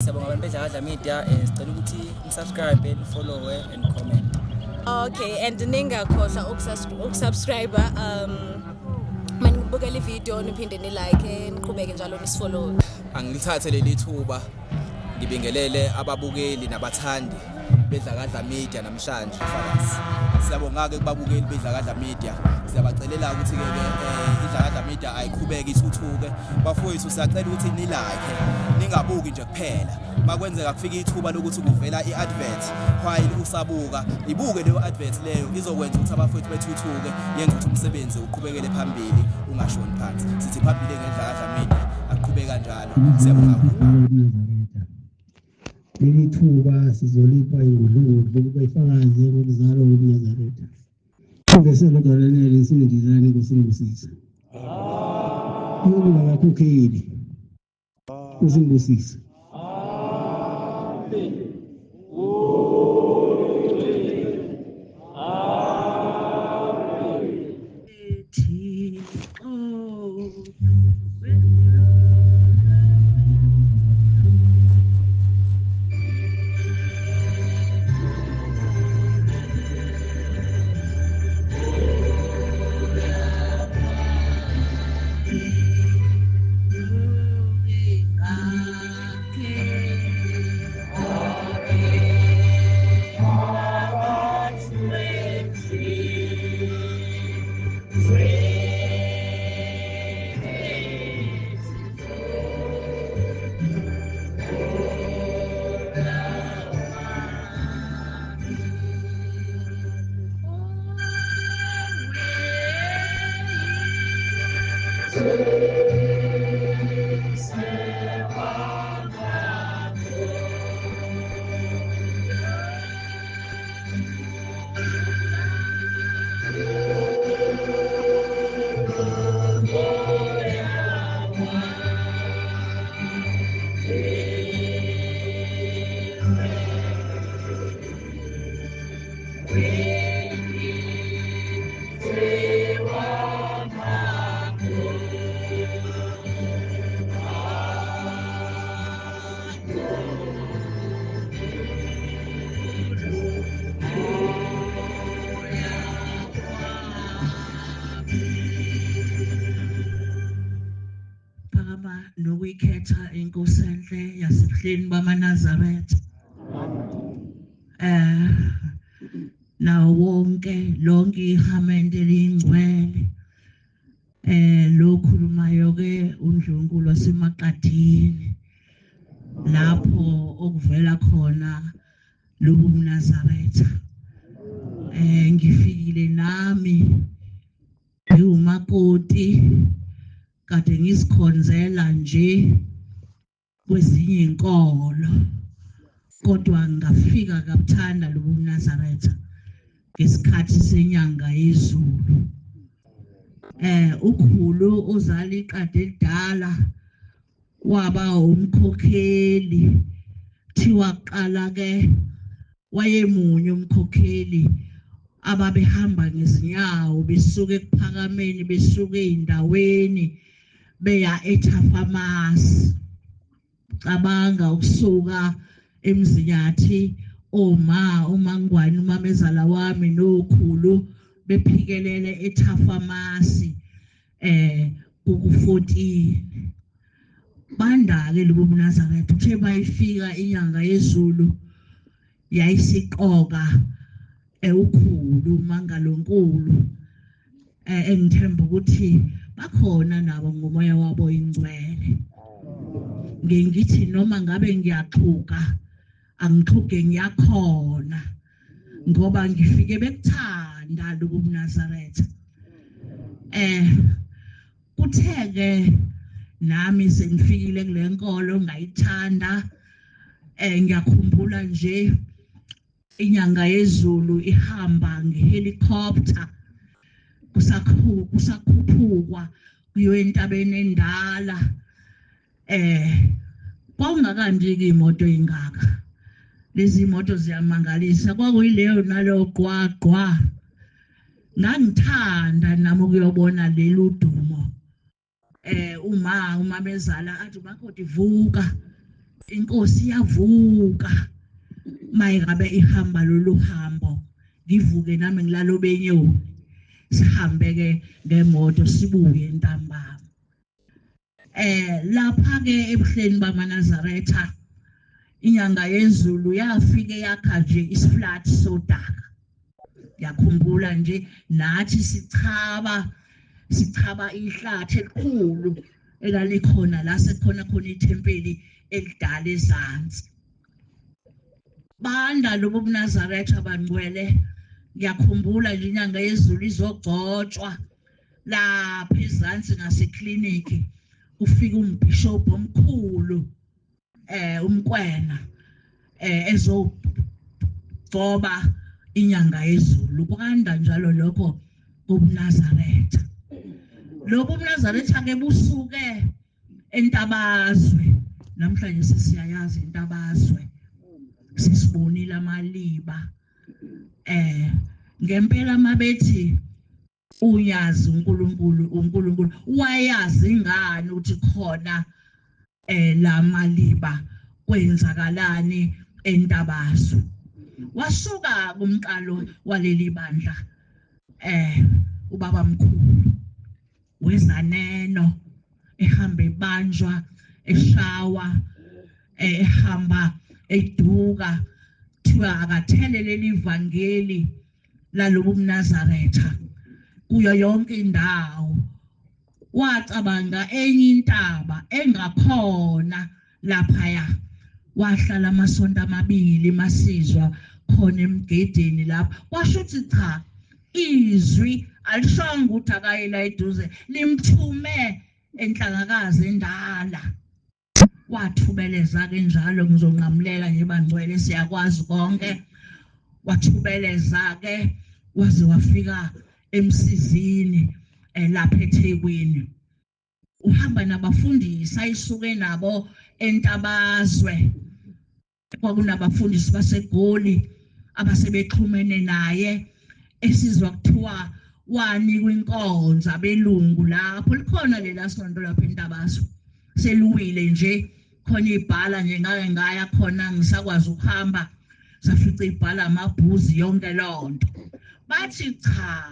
Siyabonga abantu beDlakadla Media sicela ukuthi subscribe and follow and comment. Okay, and ningakhohlwa ukusubscribe manibukela ivideo niphinde ni like niqhubeke njalo nisifollow. Angilithathe leli thuba ngibingelele ababukeli nabathandi beDlakadla Media namhlanje mfakazi. Siyabonga ke kubabukeli beDlakadla Media. Siyabacelela ukuthi ke iDlakadla Media ayiqhubeke ithuthuke. Bafowethu siyacela ukuthi ni like ningabuki nje kuphela. Makwenzeka kufika ithuba lokuthi kuvela iadvert while usabuka ibuke leyo advert leyo izokwenza ukuthi abafowethu bethuthuke yenza ukuthi umsebenzi uqhubekele phambili ungashoni phansi. Sithi phambili ngeDlakadla Media aqhubeka kanjalo. Siyabonga kakhulu. Leli thuba sizolipha ingudlu bayifakaze ngokuzalwa kuNazaretha. Uveselo dalene isindizane kusingusisa. Yona ngakukhokheli. Kusingusisa. Nokuyikhetha inkosi enhle yasebuhleni bamaNazaretha nawo wonke lonke ihamende elingcwele lokhulumayo ke uNdlunkulu waseMaqadini lapho okuvela khona lobu mNazaretha ngifikile nami ngiwumakoti kade ngisikhonzela nje kwezinye inkolo kodwa ngafika kabuthanda lobu mNazaretha ngesikhathi senyanga yezulu ukhulu ozali iqada elidala waba umkhokheli thiwa qala ke wayemunye umkhokheli ababehamba ngezinyawo besuka ekuphakameni besuka eindaweni beya eThafamasi cabanga ukusuka eMzinyathi uMangwane umamezala wami nokhulu bephikelele eThafamasi ku14 banda ke lobu mNazaretha uthe bayifika inyanga yezulu yayisiqoka ukhulu mangalonkulu engithemba ukuthi bakhona nabo ngomoya wabo ingcwele ngithi noma ngabe ngiyaxhuka angixhuke ngiyakhona ngoba ngifike bekuthanda lobu mNazaretha kutheke nami sengifikile kule nkolo ngayithanda ngiyakhumbula nje inyanga yezulu ihamba ngehelicopter kusakhuphukwa kuyo entabeni endala kwakungakanje ke imoto engaka lezi imoto ziyamangalisa kwakuyileyo nalo qwaqwa ngangithanda nami ukuyobona lelo dumo uma bezala athi bakho divuka inkosi yavuka mayingabe ihamba lolu hambo ngivuke nami ngilalo benyoni sihambe ke ngemoto sibuye ntambama lapha ke ebuhleni bamaNazaretha inyanga yezulu yafike yakha nje isiflat sodaka yakhumbula nje nathi sichaba ihlathi elikhulu elalikhona la sekhona khona ithempeli elidala ezantsi banda lobo buNazaretha bangcwele ngiyakhumbula nje inyanga yezulu izogcotshwa lapha ezantsi ngasekliniki ufika umbishop omkhulu umkwena ezogcoba inyanga yezulu kwanda njalo lokho kubuNazaretha lobo buNazaretha ke busuke entabazwe namhlanje sesiyayazi intabazwe sisibonile amaliba ngempela mabethi uyazi uNkulunkulu wayazi ngani ukuthi khona la maliba kwenzakalani entabazwe wasuka kumqalo waleli bandla ubaba mkhulu wezaneno ehamba ebanjwa eshawa ehamba eduka thiwa akathelelele ivangeli lalobu buNazaretha kuyo yonke indawo wacabanga enye intaba engakhona laphaya wahlala amasonto amabili masizwa khona emgedeni lapha washuthi cha izwi alishonga ukuthi akayela eduze limthume enhlangakazi endala wathubeleza ke njalo ngizonqamulela nje bangcwele siyakwazi konke wathubeleza ke waze wafika emsizini lapha eThekwini uhamba nabafundisi ayisuke nabo entabazwe kwakunabafundisi baseGoli abasebexhumene naye esizwa kuthiwa wanikwa inkonzo abelungu lapho likhona lela sonto lapha entabazwe seluwile nje khona ibhala nje ngake ngaya khona ngisakwazi ukuhamba safica ibhala amabhuzi yonke lonto bathi cha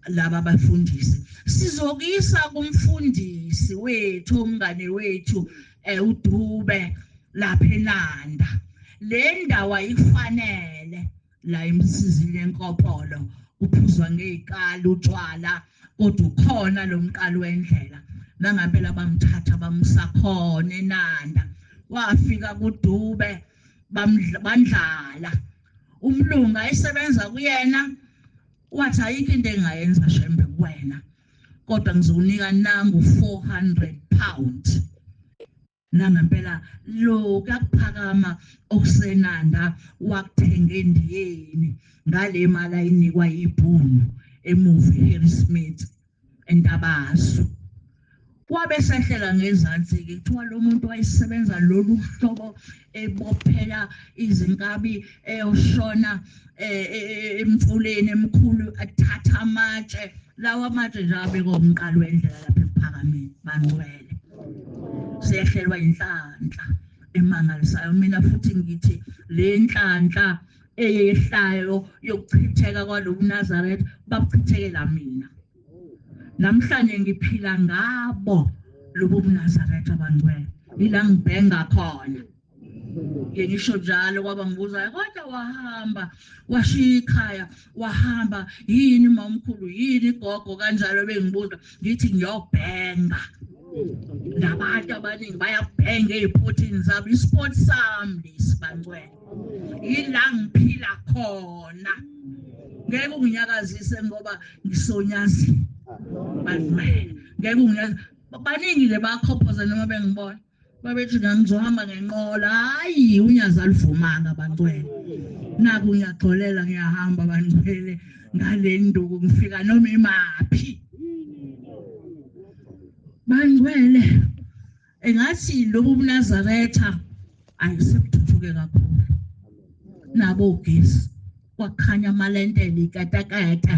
laba bafundisi sizokisa kumfundisi wethu umngane wethu uDube lapha eNanda le ndawo ayifanele la emsizini enkopolo uphuzwa ngezikali utshwala kodwa ukhona lo mqalo wendlela nangampela bamthatha bamsakhona eNanda wafika kuDube bandlala umlungu ayisebenza kuyena wathi ayikho into engayenza shembe kuwena kodwa ngizokunika nangu 400 pounds nangampela lo kakuphakama okusenanda wakuthenga endiyeni ngale mali ayinikwa iBhunu emuvi Harrismith entabazwe wabe sehlela ngezantsi ke kuthiwa lo muntu wayesebenza lolu hlobo ebophela izinkabi eyoshona emfuleni emkhulu athatha amatshe lawa amatshe nje abekwa umqalo wendlela lapha ephakameni bangcwele sehlelwa inhlanhla emangalisayo mina futhi ngithi le nhlanhla eyehlayo yokuchitheka kwalobu Nazaretha bakuchithekela mina namhlanje ngiphila ngabo lobu Nazaretha bangcwele ila ngibhenga khona ngisho njalo kwaba ngibuza kodwa wahamba washiya ikhaya wahamba yini mamkhulu yini gogo kanjalo bengibuza ngithi ngiyobhenga nabantu abaningi bayabhenga ezipotini zabo isport sami lesibangcwele ila ngiphila khona ngeke unginyakazise ngoba ngisonyazi bangcwele ngeke unginyakazise baningi le bakhophoza noma bengibona babethi ngizohamba ngenqola hayi unyazi alivumanga bangcwele naku ngiyaxolela ngiyahamba bangcwele ngale nduku ngifika noma imaphi bangcwele engathi lobu buNazaretha ayisekuthuthuke kakhulu nabo ugesi kwakhanya amalentele ikatakata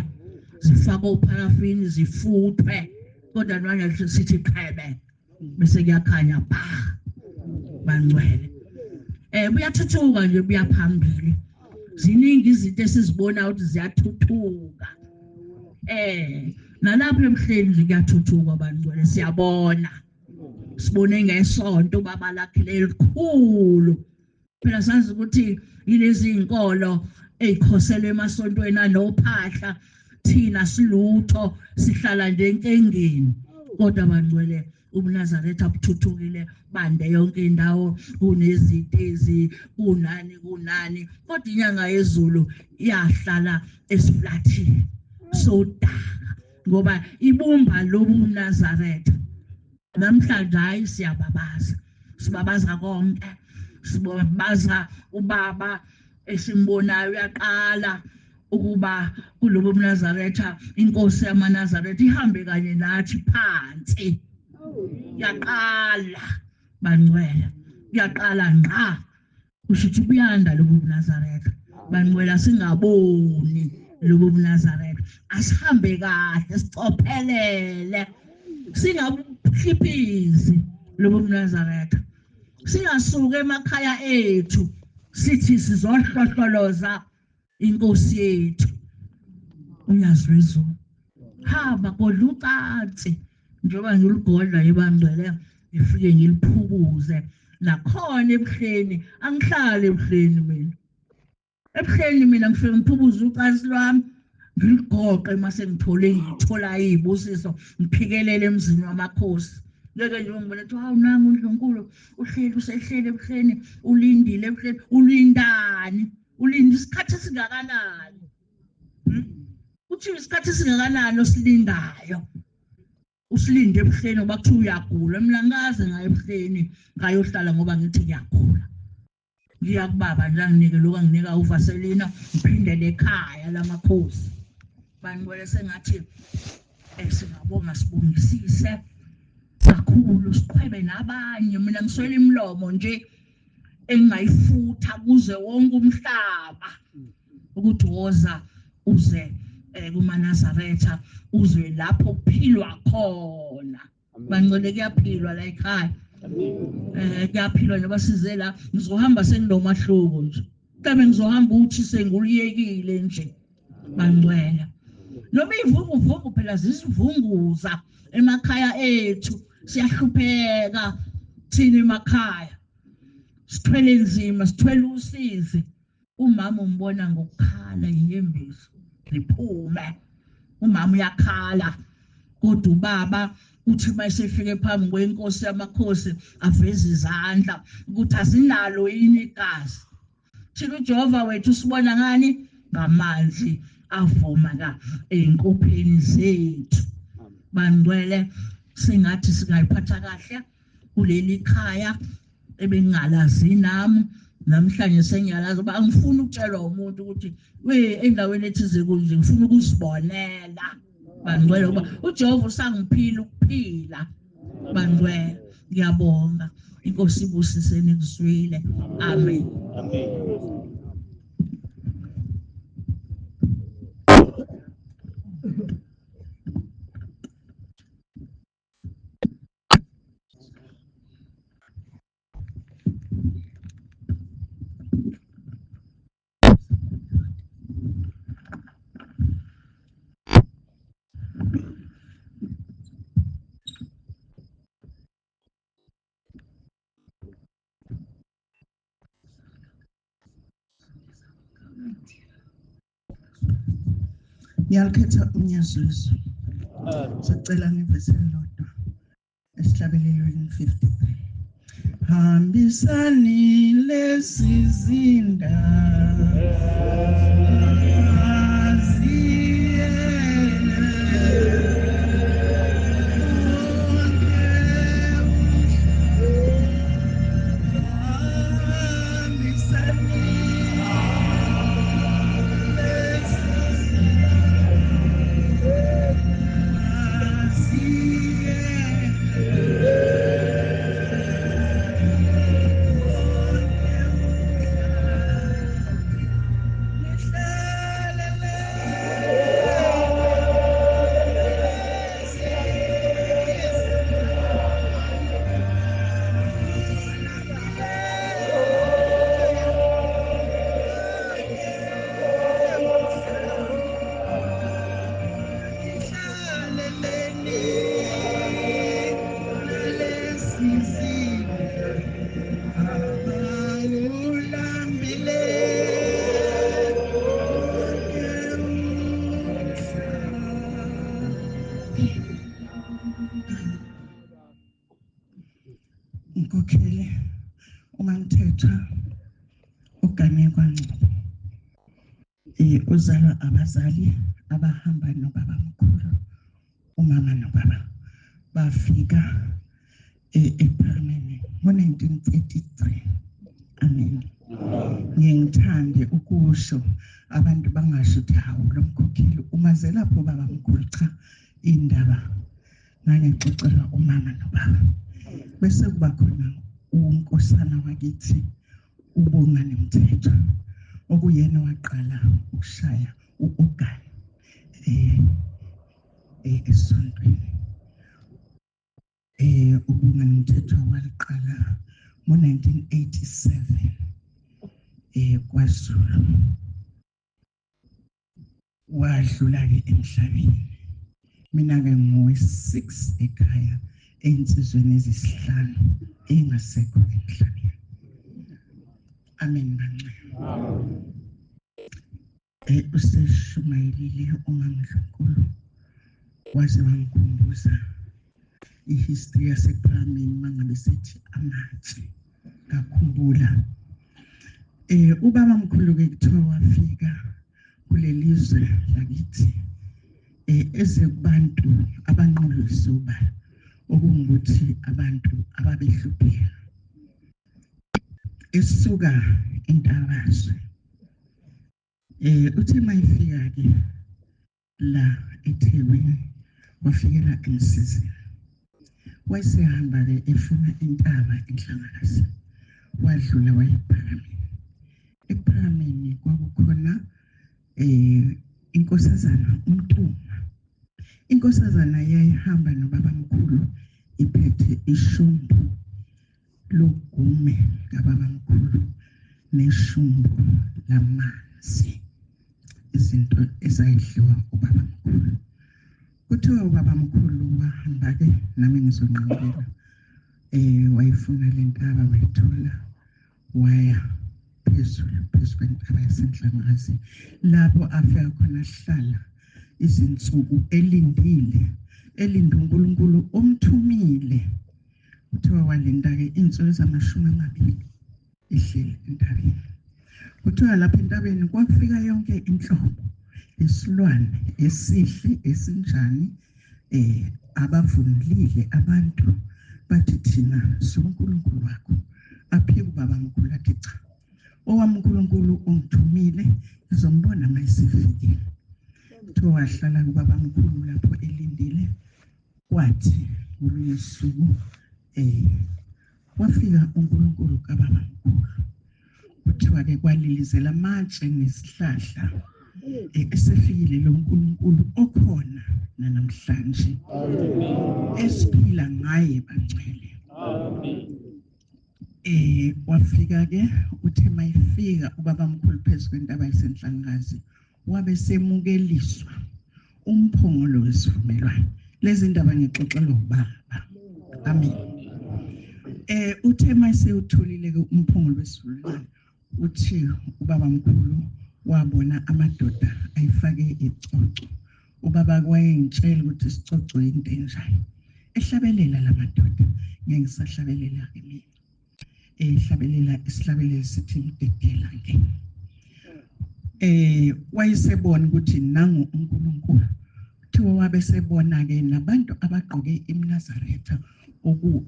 zifaka uparafini zifuthwe kodwa manje sithi qhebe bese kuyakhanya pha bangcwele buyathuthuka nje buyaphambili ziningi izinto esizibona ukuthi ziyathuthuka nalapha emhleni kuyathuthuka bangcwele siyabona sibone ngesonto baba lakhe elikhulu phela sazi ukuthi yilezi inkolo ezikhosela emasontweni anophahla thina silutho sihlala nje enkengeni kodwa bangcwele ubuNazaretha buthuthukile bande yonke indawo kunezitezi kunani kodwa inyanga yezulu iyahlala esiflathini sodaka ngoba ibumba lobuNazaretha namhlanje hayi sibabaza konke sibabaza ubaba esimbonayo uyaqala ukuba kulobo buNazaretha inkosi yamaNazaretha ihambe kanye nathi phansi yaqala bangcwele yaqala ngqa kusho ukuthi kuyanda lobo buNazaretha bangcwele singaboni lobo buNazaretha asihambe kahle sicophelele singabuhliphizi lobo buNazaretha singasuka emakhaya ethu sithi sizohlohloloza inkosi yethu uyazizwa hamba kodluqatsi njengoba ngiligodla ebangcwele ngifike ngiliphukuze nakhona ebuhleni angihlale ebuhleni mina ngifike ngiphukuze uqansi lwami ngiligoqe mase ngithola izibusiso ngiphikelele emzini wamakhosi ngeke nje ngibone ukuthi hawu nangu uNdlunkulu uhleli usehlele ebuhleni ulindile ebuhleni ulindani ulinde isikhathi singakanani uthi isikhathi singakanani osilindayo usilinde ebuhleni ngoba kuthiwa uyagula mina ngaze ngaye ebuhleni ngayohlala ngoba ngithi ngiyagula ngiyakubaba nje anginike lokho anginika uVaselina ngiphindele ekhaya lamakhosi bangcwele sengathi singabonga sibongisise kakhulu siqhwebe nabanye mina ngiswele imlomo nje engayifutha kuze wonke umhlaba ukuthi woza uze kumaNazaretha uzwe lapho kuphilwa khona bangcwele kuyaphilwa la ekhaya kuyaphilwa njengoba size la ngizohamba senginomahluko nje mhlawumbe ngizohamba uthi senguliyekile nje bangcwele noma ivunguvungu phela zisivunguza emakhaya ethu siyahlupheka thina emakhaya sithwele nzima sithwele usizi umama umbona ngokukhala inyembezi liphume umama uyakhala kodwa ubaba uthi mayesefike phambi kwenkosi yamakhosi aveze izandla ukuthi azinalo yini igazi thina uJehova wethu sibona ngani ngamanzi avuma ka enkopheni zethu bangcwele singathi singayiphatha kahle kuleli khaya ebengalazi nami namhlanje sengiyalazi uba angifuni ukutshelwa umuntu ukuthi we endaweni ethize kunje ngifuna ukuzibonela bangcwele uba uJehova usangiphila ukuphila bangcwele ngiyabonga inkosi ibusise nikuzwile amen Ngiyakhetha uNyazuzu. Sicela ngivese lodwa. Esihlabelelweni 53. Hambisani lesizinda. ngikhetha ugane kwaNcebo. Uzalwa abazali abahamba nobaba mkhulu, umama nobaba bafika ePharameni ngo-1933. Amen. Ngiyithande ukusho abantu bangasho ukuthi hawu lo mkhokheli umazela lapho baba mkhulu, cha, indaba ngangixoxelwa umama nobaba. Bese kuba khona unkosana wakithi uBongani Mthetho, okuyena waqala ukushaya ugane esontweni. uBongani Mthetho waqala ngo-1987 kwaZulu, wadlula-ke emhlabeni. Mina-ke ngowe-6 ekhaya ey'nsizweni eziyisihlanu engasekho emhlabeni. Amen bancane. Useshumayelile uMaMdlunkulu waze wangikhumbuza ihistory yasePharameni mangabe sethi amatshe ngakhumbula. Ubaba mkhulu-ke kuthiwa wafika kulelizwe lakithi eze kubantu abanqolisa ubala, okungukuthi abantu ababehlupheka. Esuka eNtabazwe uthe mayifika-ke la eThekwini wafikela eMsizini. Wayesehamba-ke efuna intaba eNhlangazi, wadlula wayePharameni. ePharameni kwakukhona inkosazana uMtuma. Inkosazana yayihamba nobaba mkhulu iphethe ishumbu logume kababa mkhulu neshumbu lamanzi, izinto ezayidliwa ubaba mkhulu. Kuthiwa ubaba mkhulu wahamba-ke, nami ngizonqamukela, wayefuna le ntaba wayithola, waya phezu kwentaba yaseNhlangazi, lapho afika khona ahlala izinsuku elinde uNkulunkulu omthumile. Kuthiwa walinda-ke iy'nsuku ezama20 ehleli entabeni. Kuthiwa lapha entabeni kwafika yonke inhlobo yesilwane esihle esinjani, abavunulile abantu bathi thina siuNkulunkulu wakho. Aphike ubaba mkhulu athi cha, owamNkulunkulu ongithumile ngizombona mayesifikile. Kuthiwa wahlala ubaba mkhulu lapho elindile. Kwathi kulunye usuku wafika uNkulunkulu kababa mkhulu. Kuthiwa-ke kwalilizela amatshe nesihlahla, esefikile lo nkulunkulu okhona nanamhlanje, esiphila ngaye bangcwele. Wafika-ke uthe mayifika ubaba mkhulu phezu kwentaba yaseNhlangazi, wabe semukeliswa umphongolo wesivumelwano. Lezi ndaba ngixoxelwa ubaba. Amen. Uthe mayesewutholile-ke umphongolo wesivumelwano, uthi ubaba mkhulu wabona amadoda ayifake icoco. Ubaba kwayengitshela ukuthi isicoco into enjani. Ehlabelela la madoda, ngeke ngisahlabelela-ke mina. Ehlabelela isihlabelelo sithi ngidedela-ke. Wayesebona ukuthi nangu uNkulunkulu. Kuthiwa wabe sebona-ke nabantu abagqoke imNazaretha,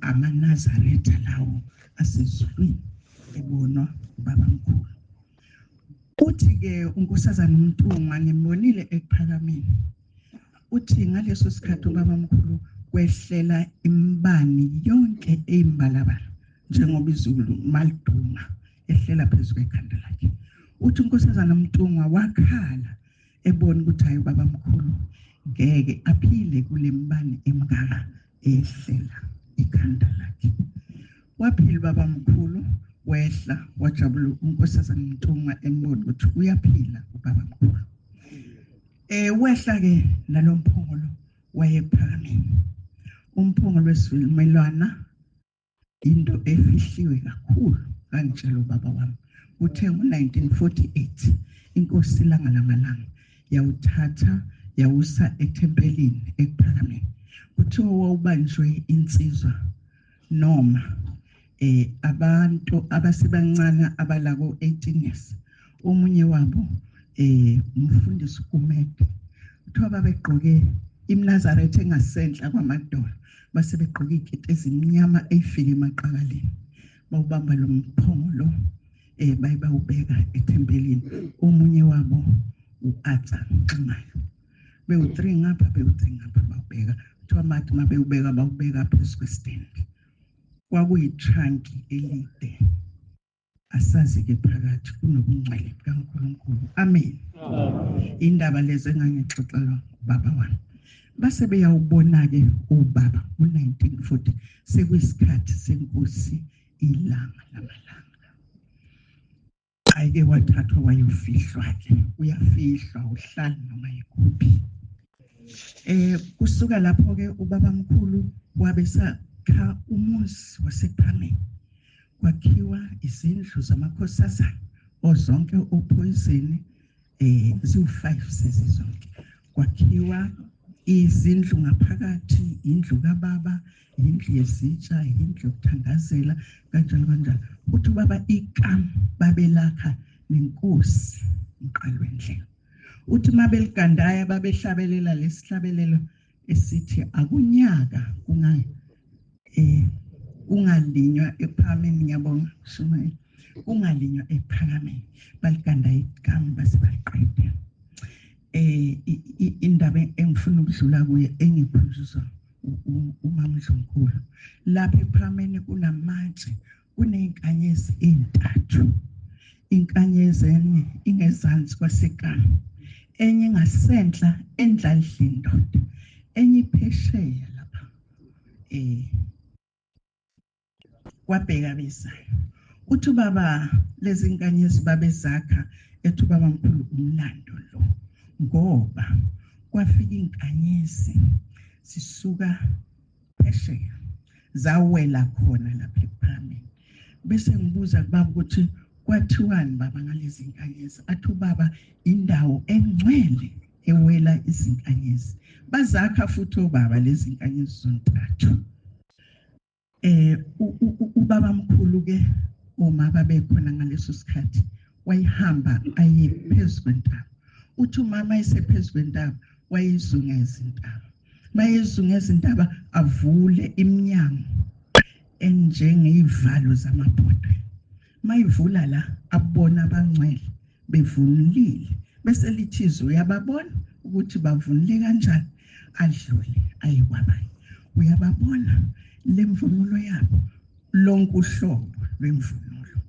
amaNazaretha lawo asezulwini, ebonwa ubaba mkhulu. Uthi-ke unkosazana uMntungwa ngimbonile ePharameni. Uthi ngaleso sikhathi ubaba mkhulu kwehlela imbani yonke eyimbalabala njengoba izulu maliduma ehlela phezu kwekhanda lakhe. Uthi unkosazana uMntungwa wakhala ebona ukuthi hayi ubaba mkhulu ngeke aphile kule mbani emngaka ehlela ikhanda lakhe. Waphila ubaba mkhulu, wehla wajabula unkosazana uMntungwa embona ukuthi uyaphila ubaba mkhulu. Wehla-ke nalo mphongolo wayePharameni. Umphongolo wesivumelwano into efihliwe kakhulu, kangitshela ubaba wami. Uthe ngo-1948 inkosi Langalangalanga yawuthatha yawusa eThempelini ePharameni. Kuthiwa wawubanjwe insizwa noma abantu abasebancane abalako 18 years. Omunye wabo umfundisi uMede. Uthiwa babegqoke imNazaretha engasendla kwamadolo. Base begqoke iketi ezimnyama eyifike emaqakaleni. Bawubamba lo mphongolo bayibawubeka ethempelini. Omunye wabo uAtsa Nximayo. Bewu3 ngapha bewu3 ngapha bawubeka. Kuthiwa mathi mabewubeka bawubeka phezu kwestand. Kwakuyitrunk elide. Asazi ke phakathi kunobungcwele kaNkulunkulu. Amen. Indaba lezi engangixoxelwa baba wami. Base beyawubona ke ubaba u1940 sekuyisikhathi senkosi ilanga lamalanga. Ayike wathathwa wayofihlwa ke. Uyafihlwa uhlala noma yikuphi. Kusuka lapho ke ubaba mkhulu wabesa kha umuzi wasePhameni. Kwakhiwa izindlu zamakhosazana ozonke ophoyizeni ziwu5 sezizonke. Kwakhiwa izindlu ngaphakathi, indlu kababa, indlu yesitsha, indlu yokuthandazela kanjalo kanjalo. Uthi baba ikam babelakha nenkosi uqalwendlela. Uthi mabeligandaya babehlabelela lesihlabelelo esithi akunyaka ungalinywa ePhameni. Ngiyabonga Shumayi. Ungalinywa ePhameni. Baligandaya ikam basebaqeda. Indaba engifuna ukudlula kuye engiphuzwa umama uNkulunkulu. Lapha ePhameni kunamatshe, kunezinkanyezi ezintathu. Inkanyezi enye ingezansi kwasekama, enye ngasenhla endlalidlini ndoda, enye iphesheya lapha kwabheka besayo. Uthi baba lezi inkanyezi babezakha ethi baba mkhulu umlando lo, ngoba kwafika inkanyezi sisuka phesheya zawela khona lapha ePhameni. Bese ngibuza kubaba ukuthi kwathiwani baba ngalezi inkanyezi? Athi baba indawo engcwele ewela izinkanyezi. Bazakha futhi obaba lezi inkanyezi zontathu. Ubaba mkhulu ke uma babekhona ngaleso sikhathi wayihamba aye phezu kwentaba. Uthi umama esephezulu kwentaba wayezunga izintaba. Mayezunga izintaba avule iminyango enjengezivalo zamabhodwe. Mayivula la abona abangcwele bevunulile. Bese lithi uyababona ukuthi bavunule kanjani, adlule ayikwabanye. Uyababona lemvunulo yabo, lonke uhlobo lwemvunulo.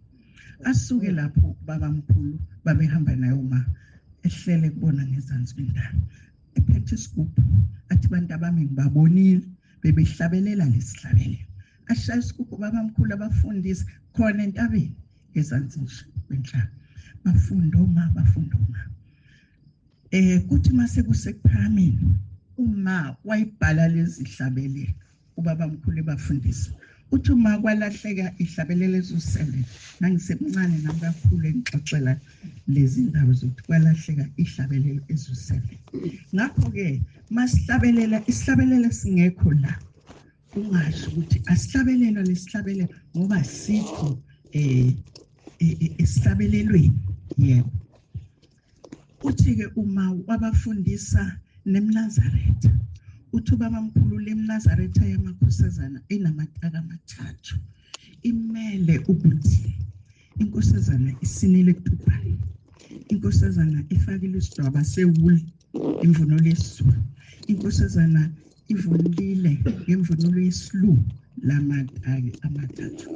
Asuke lapho baba mkhulu babehamba nayo uma ehlele kubona ngezansi kwendaba. Ephethe isigubhu athi bantu abami ngibabonile bebehlabelela lesihlabelelo. Ashaya isigubhu baba mkhulu abafundisi khona entabeni ngezansi kwenhlaba. Bafunda uma. Kuthi mase kusePhameni uma wayibhala lezi hlabelelo ubaba mkhulu ebafundisa. Uthi uma kwalahleka ihlabelelo ezu7 nangisemncane nami kakhulu engixoxela lezi ndaba zokuthi kwalahleka ihlabelelo ezu7. Ngakho ke masihlabelela isihlabelelo singekho la, ungasho ukuthi asihlabelelo lesihlabelelo ngoba sikho esihlabelelweni. Yebo. Uthi ke uma wabafundisa nemNazaretha, uthi ubaba mkhulu lemNazaretha yamakhosazana enamataka amathathu. Imele ukuthi inkosazana isinile kuTupayi, inkosazana ifakile isidwaba sewuli imvunulo yesiZulu, inkosazana ivunulile ngemvunulo yesiLungu lamataki amathathu.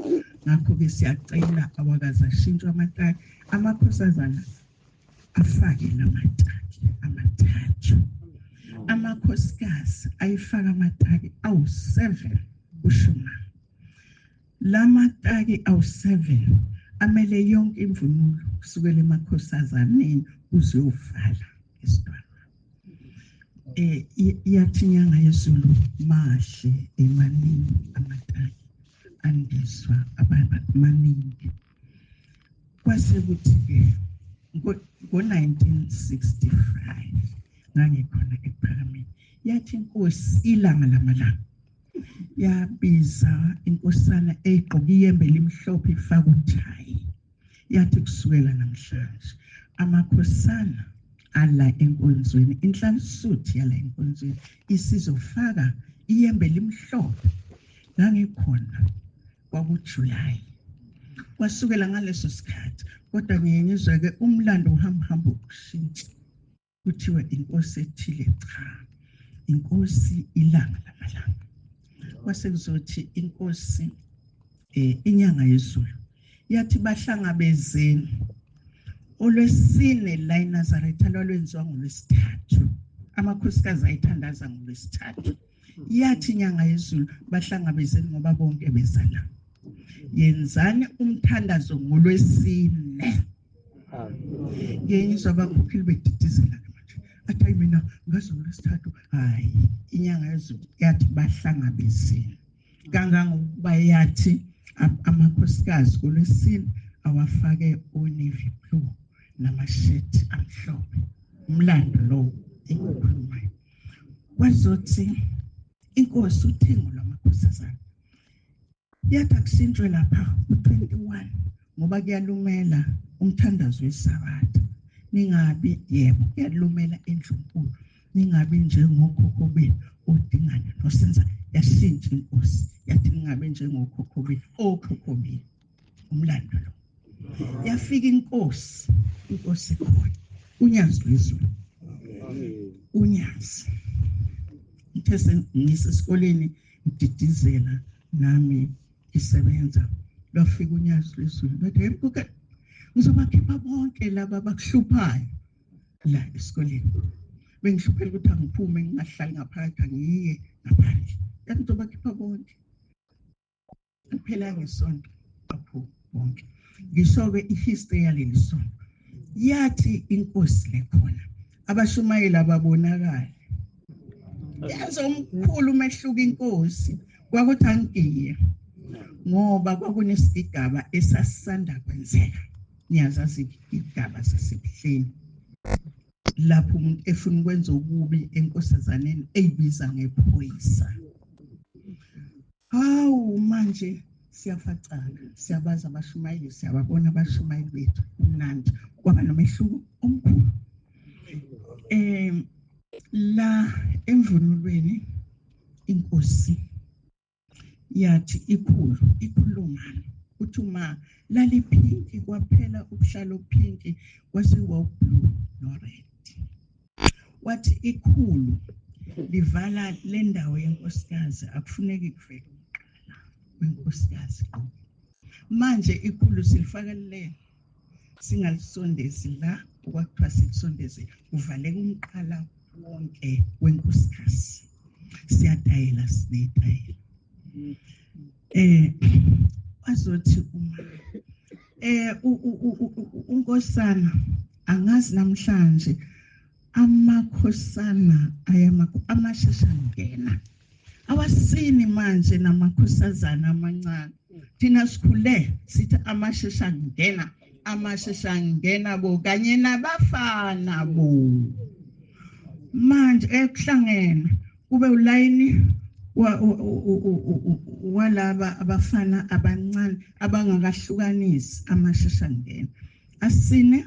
Ngakho ke siyacela awakazi ashintshwe amataki, amakhosazana afake lamataki amathathu. Amakhosikazi ayifaka amataki awu7 ushuma. Lamataki awu7 amele yonke imvunulo kusukela emakhosazaneni uzovala isidwaba. Yathi inyanga yezulu mahle emaningi amataki andiswa maningi. Kwase kuthi ke ngo1965 ngangikhona ePhameni, yathi inkosi ilanga lamalanga yabiza inkosana egqoke iyembe elimhlophe ifaka uthayi yathi kusukela namhlanje amakhosana ala enkonzweni inhlansuthi yala enkonzweni isizofaka iyembe elimhlophe ngangikhona kwakuJuly kwasukela ngaleso sikhathi kodwa ngiyengizwe ke umlando uhamba ukushintsha kuthiwa inkosi ethile cha inkosi ilanga lamalanga kwase kuzothi inkosi inyanga yezulu yathi bahlangabezeni olwesine la eNazaretha lolwenziwa ngolwesithathu amakhosikazi ayithandaza ngolwesithathu yathi inyanga yezulu bahlangabezeni ngoba bonke bezala yenzani umthandazo ngolwesine ngiyizwa abakhokheli bedidizela manje athi mina ngazi ngolwesithathu hayi inyanga yezulu yathi bahlangabezeni kangangokuba yathi amakhosikazi ngolwesine awafake onavy blue namashirt amhlophe umlando lo engikhulumayo wazothi inkosi uthengo lwamakhosazana yathi akusintshwe lapha u21 ngoba kuyalumela umthandazo wesabatha ningabi yebo kuyalumela endlunkulu ningabi njengokhokho benu odingana nosenza yashintsha inkosi yathi ningabe njengokhokho benu okhokho benu umlando lo yafika inkosi khona unyazi lwezulu unyazi ngithe ngisesikoleni ngididizela nami isebenza lwafika unyazi lwezulu bathi ebuka ngizobakhipha bonke laba abakuhluphayo la esikoleni bengihluphela ukuthi angiphume ngingahlali ngaphakathi ngiye ngaphandle yathi ngizobakhipha bonke kuphela ngesonto apho bonke ngisho-ke ihistory yaleli sonto yathi inkosi lekhona abashumayela babonakala yazi omkhulu umehluko inkosi kwakuthi angiye ngoba kwakunesigaba esasanda kwenzeka niyazazi igaba sasebuhleni lapho umuntu efuna ukwenza okubi enkosazaneni eyibiza ngephoyisa hawu manje siyafacana siyabaza abashumayeli siyababona abashumayeli bethu umnandi kwaba nomehluko omkhulu la emvunulweni inkosi yathi ikhuluma uthi uma laliphinki kwaphela ubuhlalo phinki kwasiwa blue no red wathi ikhulu livala le ndawo yenkosikazi akufuneki kuvele umqala wenkosikazi manje ikhulu silifakelele singalisondezi la okwakuthiwa silisondeze kuvaleka umqala wonke wenkosikazi siyadayela sinedayela wazothi uma unkosana angazi namhlanje amakhosana amashashangena awasini manje namakhosazana amancane thina sikhule sithi amashashangena bo kanye nabafana bo manje ekuhlangene kube ulayini walaba abafana abancane abangakahlukanisi amashashangena asine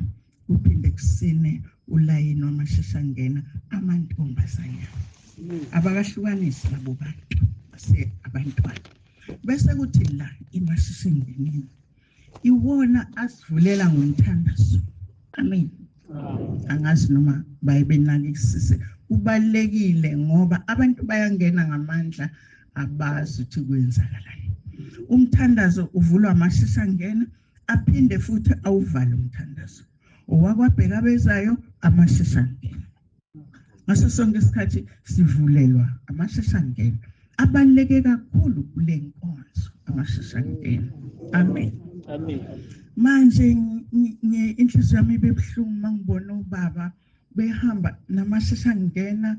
uphinde kusine ulayini wamashashangena amantombazana abakahlukanisi labo bantu base abantwana bese kuthi la imashashangeneni iwona asivulela ngomthandazo amen angazi noma bayibenakisise kubalekile ngoba abantu bayangena ngamandla abazi ukuthi kwenzakalani umthandazo uvulwa amashashangena aphinde futhi awuvale umthandazo owakwabheka bezayo amashashangena ngaso sonke isikhathi sivulelwa amashashangena abaleke kakhulu kule nkonzo amashashangena amen manje inhliziyo yami bebuhlungu mangibona ubaba behamba namashashangena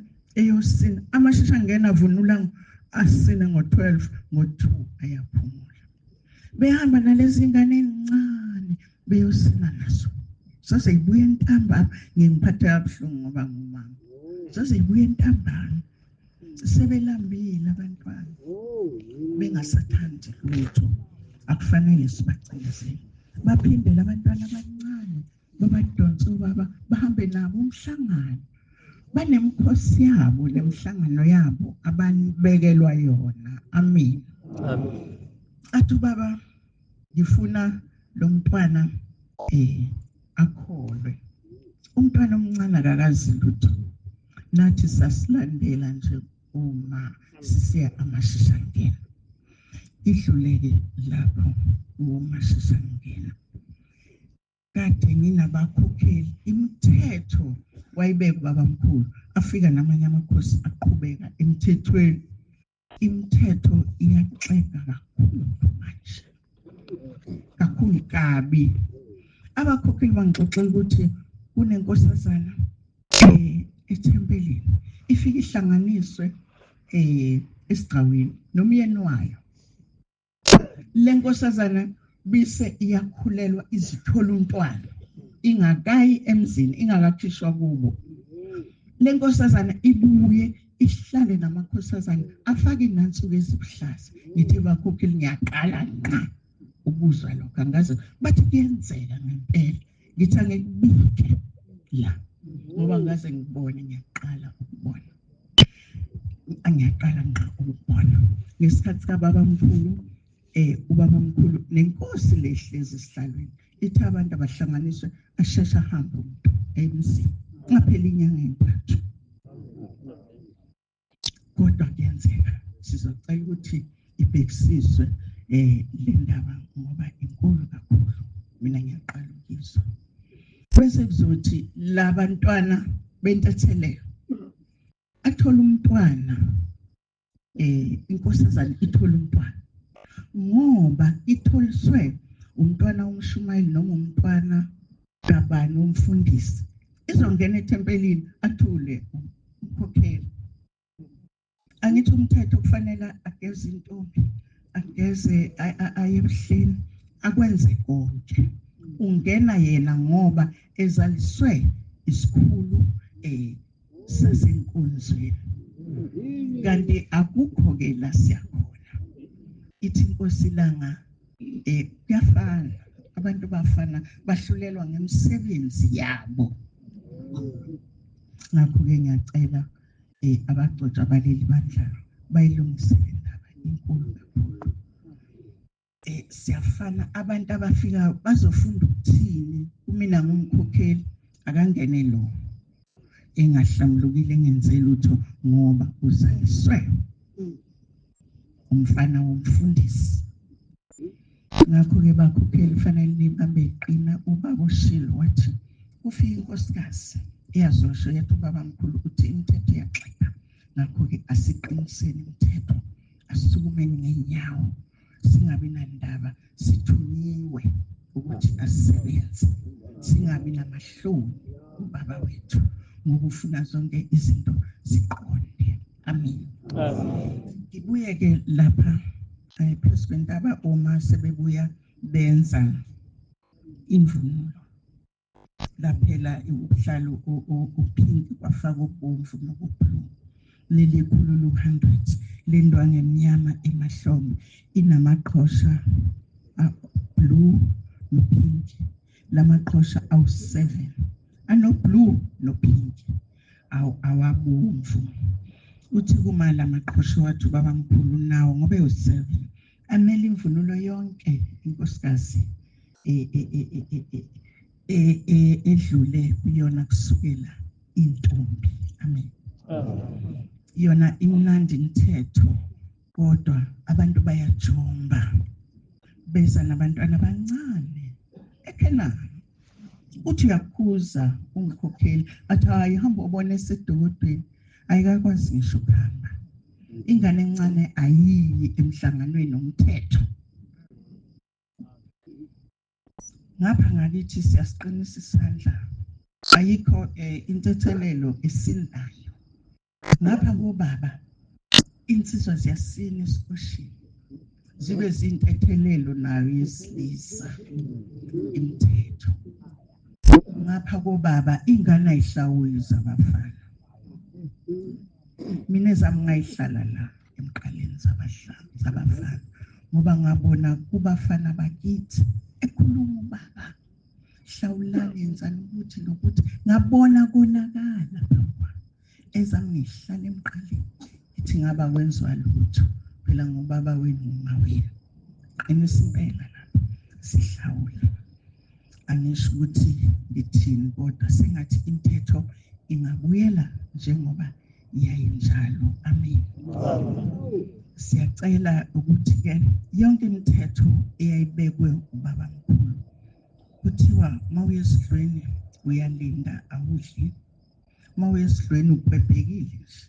eyosini amashashangena avunula asine ngo12 ngo2 ayaphumula behamba nalezi ingane ezincane beyosina nazo saseyibuye entambama ngingiphatha kabuhlungu ngoba ngumama saseyibuye entambama sebelambile abantwana bengasathandi lutho akufanele sibacindezele baphindele abantwana abancane babadonse ubaba bahambe nabo umhlangano banemkhosi yabo lemhlangano yabo abanbekelwa yona amen athi baba ngifuna lo mntwana akholwe umntwana omncane akakazi lutho nathi sasilandela nje uma sisiya amashishangeni idluleke lapho umashishangeni kade nginabakhokheli imithetho wayibeka babamkhulu afika namanye amakhosi aqhubeka emthethweni imithetho iyaxega kakhulu manje kakhulu kabi abakhokheli bangixoxela ukuthi kunenkosazana ethempelini ifika ihlanganiswe esigcawini nomyeni wayo lenkosazana bise iyakhulelwa izithola untwana ingakayi emzini ingakakhishwa kubo lenkosazana ibuye ihlale namakhosazana afake inansuku ezibuhlaza ngithi bakhokheli ngiyaqala nqa ukuzwa lokho angazi bathi kuyenzeka ngempela ngithi angekubike la ngoba ngaze ngibone ngiyaqala ukubona angiyaqala nqa ukubona ngesikhathi kababa mkhulu ubaba mkhulu nenkosi lehlezi esihlalweni ithi abantu abahlanganiswe ashesha hamba umuntu emzini ngaphela inyanga entathu kodwa kuyenzeka sizocela ukuthi ibhekisiswe le ndaba ngoba inkulu kakhulu mina ngiyaqala ukuzwa bese kuzothi labantwana bentethelelo athola umntwana inkosazana ithola umntwana ngoba itholiswe umntwana womshumayeli noma umntwana kabani womfundisi izongena ethempelini athule umkhokheli angithi umthetho kufanele ageze intombi ageze ayebuhleni akwenze konke ungena yena ngoba ezaliswe isikhulu sasenkonzweni kanti akukho ke la siyakhona ithi inkosi langa kuyafana abantu bafana bahlulelwa ngemisebenzi yabo ngakho ke ngiyacela abaxoxa abaleli bandla bayilungisele indaba inkulu kakhulu siyafana abantu abafika bazofunda ukuthini kumina ngumkhokheli akangene lo engahlamlukile ngenze lutho ngoba uzaliswe umfana womfundisi ngakho ke bakhokheli fanele nibambe iqina ubaba ushilo wathi ufika inkosikazi iyazosho yathi ubaba mkhulu uthi imithetho iyaxeka ngakho ke asiqiniseni imithetho asisukumeni ngenyawo singabi nandaba sithunyiwe ukuthi asisebenze singabi namahloni ubaba wethu ngoba ufuna zonke izinto ziqonde amen ngibuye ke lapha phezu kwentaba uma sebebuya benza imvunulo laphela ubuhlalo uphinki kwafaka ubomvu nokublue leli khulu 100 lendwangu emnyama emahlombe inamaqhosha blue no pink lamaqhosha awu7 ano blue no pink awabomvu uthi kuma lamaqhosha wathi baba mkhulu nawo ngobe u7 amele imvunulo yonke inkosikazi edlule kuyona kusukela intombi amen yona imnandi imithetho kodwa abantu bayajomba beza nabantwana abancane eKenani uthi uyakhuza ungikhokheli athi hayi hamba ubone esedokodweni ayikakwazi ngisho ukuhamba ingane encane ayiyi emhlanganweni nomthetho ngapha ngakithi siyasiqinisa isandla ayikho intethelelo esindayo ngapha kubaba insizwa ziyasina esikoshini zibe zintethelelo nayo yesilisa imithetho ngapha kubaba ingane ayihlawuli zabafana mina ezami ngayihlala la emqaleni zabafana ngoba ngabona kubafana bakithi ekhuluma ubaba hlawulani yenzani ukuthi nokuthi ngabona konakala baba ezami ngihlala emqaleni ithi ngaba wenziwa lutho phela ngobaba wenu ngawena qinisa impela lapho sihlawula angisho ukuthi ngithini kodwa sengathi intetho ingabuyela njengoba yayinjalo amen siyacela ukuthi ke yonke imithetho eyayibekwe ubaba mkhulu kuthiwa mawuye esidlweni uyalinda awudli mawuye esidlweni ubhebhekile nje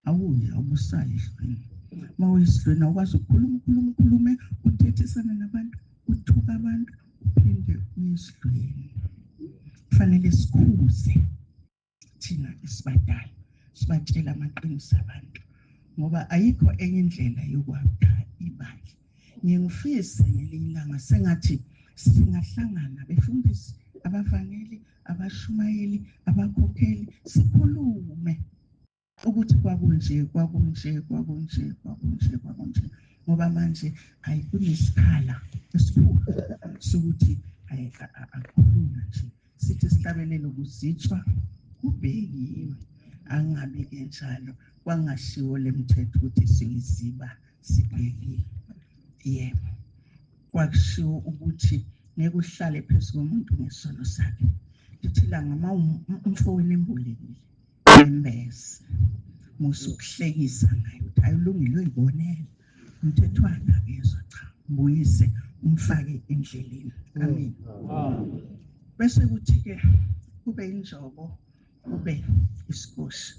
awuye awubusali esidlweni mawuye esidlweni awukwazi ukukhuluma uthethisana nabantu uthuka abantu uphinde uye esidlweni kufanele sikhuze thina esibadala sibatshela amaqiniso abantu ngoba ayikho enye indlela yokwakha ibandla ngiyengifisa ngelinye ilanga sengathi singahlangana befundisi abavangeli abashumayeli abakhokheli sikhulume ukuthi kwakunje ngoba manje ayikunesikhala esikhulu sokuthi akukhulunywa nje sithi sihlabelele ukuzitshwa kubhekiwe angabe kenjalo kwangashiwo lemthetho ukuthi siyiziba sibhekile yebo kwakushiwo ukuthi ngeke uhlale phezu komuntu ngesono sakhe lithi la ngama umfowenu embolekile embese musukuhlekisa ngayo ukuthi ayilungile uyibonela umthetho wanakezwe cha mbuyise umfake endleleni amen bese kuthi ke kube injobo kube isikhoshi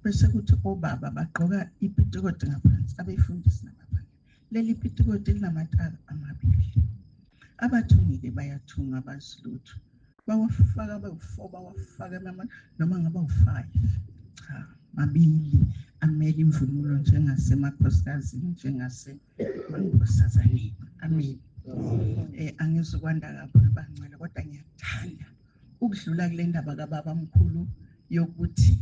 bese kuthi obaba bagqoka ipitikoti ngaphansi abefundisi nabafana leli pitikoti linamathala amabili abathungile bayathunga bazilutho bawafaka abawu4 bawafaka noma ngaba u5 cha mabili amele imvunulo njengasemakhosazini njengasemankhosazaneni amen angizokwanda kakhulu bancela kodwa ngiyathanda ukudlula kule ndaba kababa mkhulu yokuthi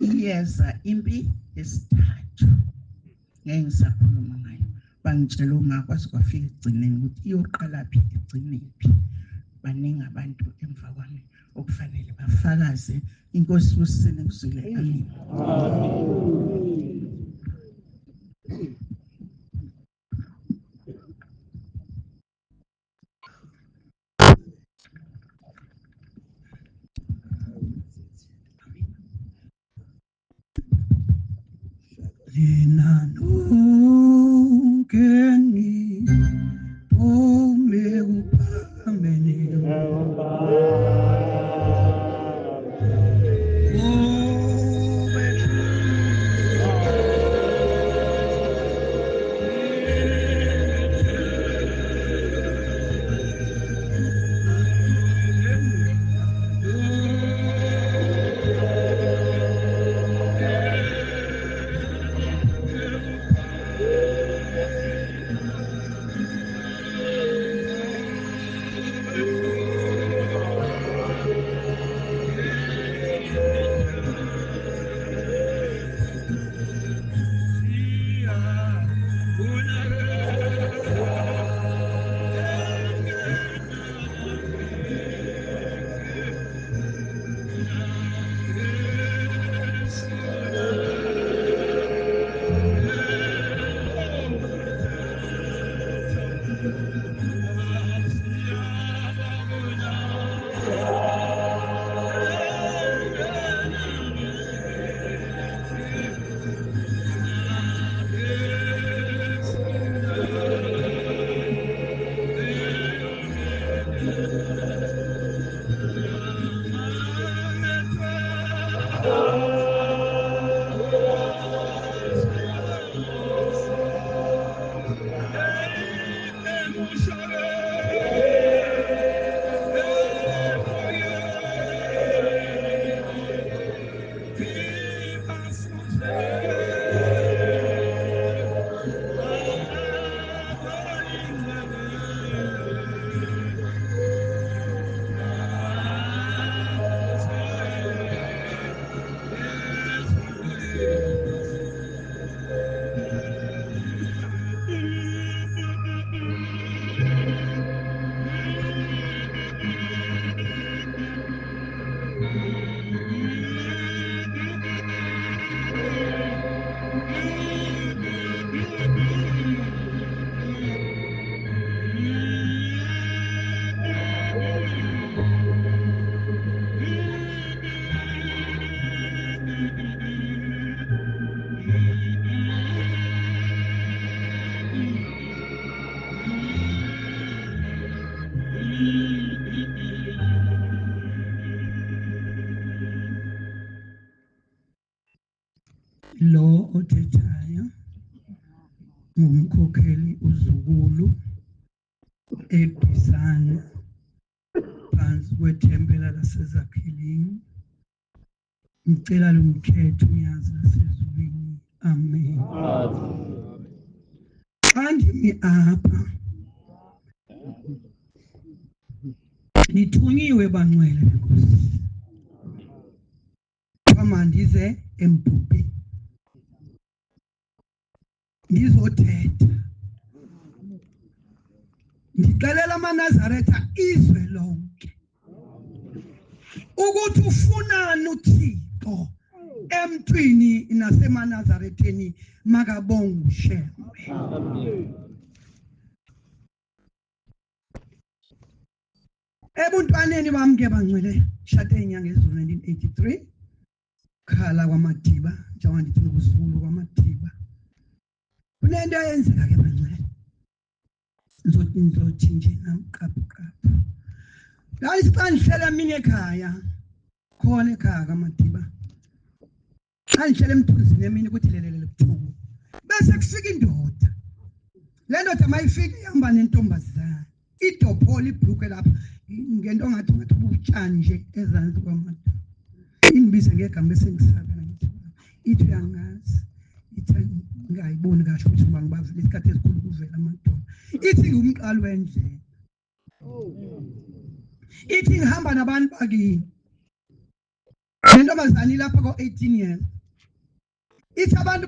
iyeza impi esithathu ngeke ngisakhuluma ngayo bangitshela uma kwazi kwafika egcineni ukuthi iyoqala phi egcine phi baningi abantu emva kwami okufanele bafakaze inkosi kusine kuzile amen lo othethayo ngumkhokheli uZukulu eBhisana phansi kwethempela laseZakhilini. Ngicela lumkhetho uyazi lasezulwini. Amen. Andimi apha nithunyiwe bangcwele benkosi. Kwamandize eMbubhi ngizothetha. Ngixelela amaNazaretha izwe lonke ukuthi ufunani uThixo emntwini nasemanazaretheni makabonga uShembe. Ebuntwaneni bami ke bangcwele shade inyanga ezulu 1983 khala kwaMadiba njengoba ndithi ukuzulu kwaMadiba. Kunento eyenzeka ke bangcwele ngizothi nje namqaphuqaphu. Ngathi xa ndihlala mina ekhaya khona ekhaya kaMadiba xa ndihlala emthunzini emini ukuthi lelele buthungu bese kufika indoda. Le ndoda mayifika ihamba nentombazana idophola ibhlukwe lapha ngento ngathi ubutshani nje ezansi kwaMadiba. Ingibize ngegama bese ngisabela ngithi ithi uyangazi ithi ngayiboni kahle ukuthi ngibangibavile isikhathi esikhulu kuvela amadolo. Ithi ngumqalo wendlela. Ithi ngihamba nabantu bakini. Lentombazana lapha ko-18 years. Ithi abantu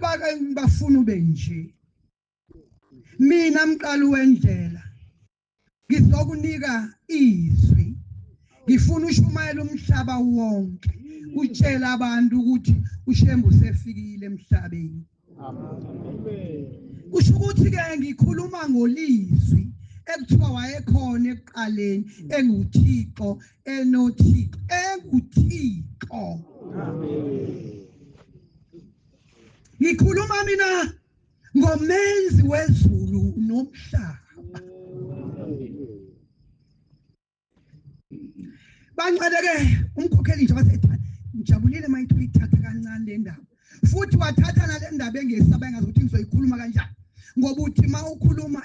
bafuna ube nje. Mina mqalo wendlela ngizokunika izwi. Ngifuna ushumayela umhlaba wonke. Utshela abantu ukuthi uShembe usefikile emhlabeni. Amen. Kusho ukuthi ke ngikhuluma ngolizwi ekuthiwa wayekhona ekuqaleni enguThixo enoThixo enguThixo. Amen. Ngikhuluma mina ngomenzi wezulu nomhlaba. Bangcwele umkhokheli nje wasethana ngijabulile mayithi uyithatha kancane le ndaba futhi wathatha nale ndaba engesaba engazokuthi ngizoyikhuluma kanjani ngoba uthi mawukhuluma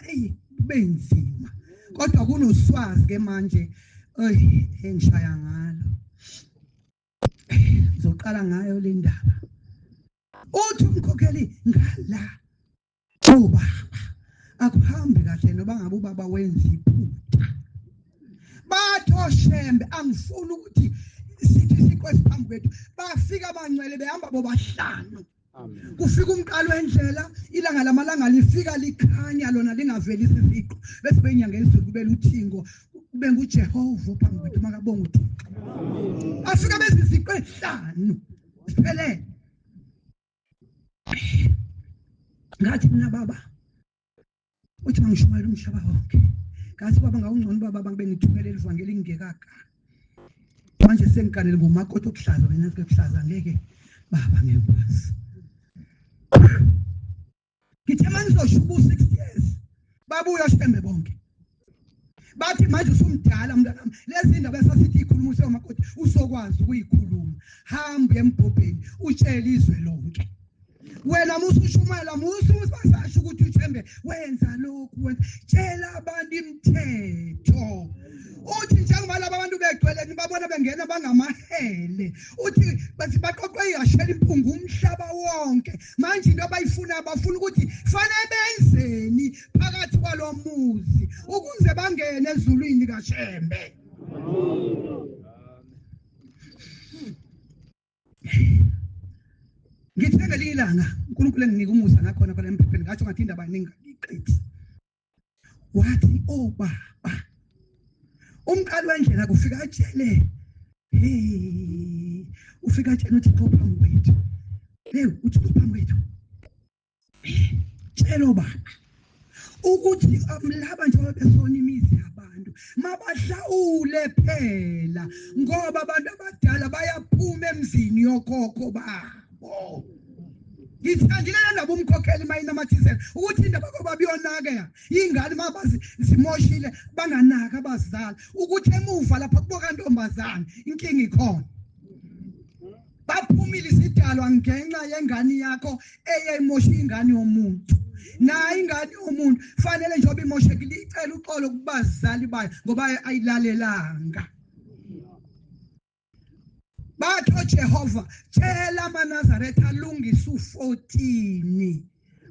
benzima kodwa kunoswazi ke manje engishaya ngalo. Ngizoqala ngayo le ndaba. Uthi umkhokheli ngala baba akuhambi kahle noba ngabe ubaba wenza iphutha. Batho Shembe angifuni ukuthi sithi siqwesi phambi kwethu bafika abangcwele behamba bobahlanu. Kufika umqalo wendlela ilanga lamalanga lifika likhanya lona lingavelisi iziqo bese benyanga ezulu kubela uthingo kube nguJehova phambi kwethu makabonga uThixo. Afika bese iziqo ezihlanu siphelele. Ngathi mina baba uthi mangishumayela umhlaba wonke. Ngathi baba ngawungcono baba bangibengithumelela ivangeli ngingekaka. Manje sengikalele ngomakoti okuhlaza wena sekuhlaza ngeke baba ngekwazi. Ngithe manje uzoshuba 6 years. Babuya Shembe bonke. Bathi manje usumdala mntanami. Lezi ndaba esasithi ikhuluma usemakoti usokwazi ukuyikhuluma. Hamba eMbhobheni utshela izwe lonke. Wena musushumayela musasasho ukuthi uShembe wenza lokhu wena tshela abantu imithetho. Uthi njengoba laba bantu begcwele nibabona bengena bangamahele. Uthi bathi baqoqwe yashela impungu umhlaba wonke. Manje into abayifuna bafuna ukuthi fanele benzeni phakathi kwalomuzi ukuze bangene ezulwini kaShembe. Ngithengele ilanga uNkulunkulu enginika umusa ngakhona kwale mphepheni ngathi ngathi indaba iningi iqithi. Wathi baba umqalo wendlela kufika atshele ufika atshele uthi phambi kwethu uthi phambi kwethu tshelo baba ukuthi laba njengoba besona imizi yabantu mabahlawule phela ngoba abantu abadala bayaphuma emzini yokhokho babo. Ngithandile nabo umkhokheli mayinamathisela ukuthi indaba babiyonaka ingane mabazi zimoshile banganaka abazali ukuthi emuva lapha kuboka ntombazana inkingi ikhona. Baphumile isidala wazalwa ngenxa yengane yakho eyayimosha ingane yomuntu. Na ingane yomuntu fanele njengoba imoshekile icela uxolo kubazali bayo ngoba ayilalelanga. Batho Jehova tshela amaNazaretha alungise u14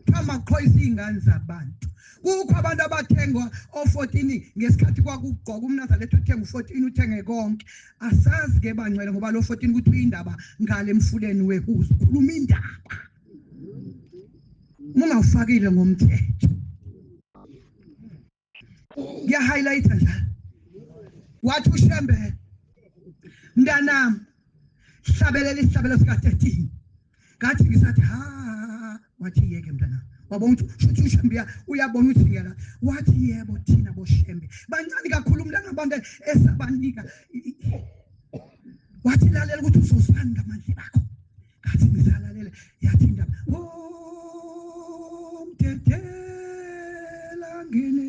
phama khoyisa ingane zabantu. Kukho abantu abathengwa o14 ngesikhathi kwakugqoka umNazaretha uthenga u14 uthenge konke. Asazi ke bangcwele ngoba lo 14 kuthi uyindaba ngale emfuleni wehuzo khuluma indaba. Mungawufakile ngomthetho. Ya highlighter njalo. Wathi uShembe mntanami hlabelela isihlabelo sika 13. Ngathi ngisathi wathi yeke mntana. Wabona ukuthi uShembe uyabona ukuthi ngela. Wathi yebo thina boShembe. Bancane kakhulu umntana abantu esabanika. Wathi lalela ukuthi uzosibani ngamandla akho. Ngathi ngisalalela yathi indaba. Mtetela ngene.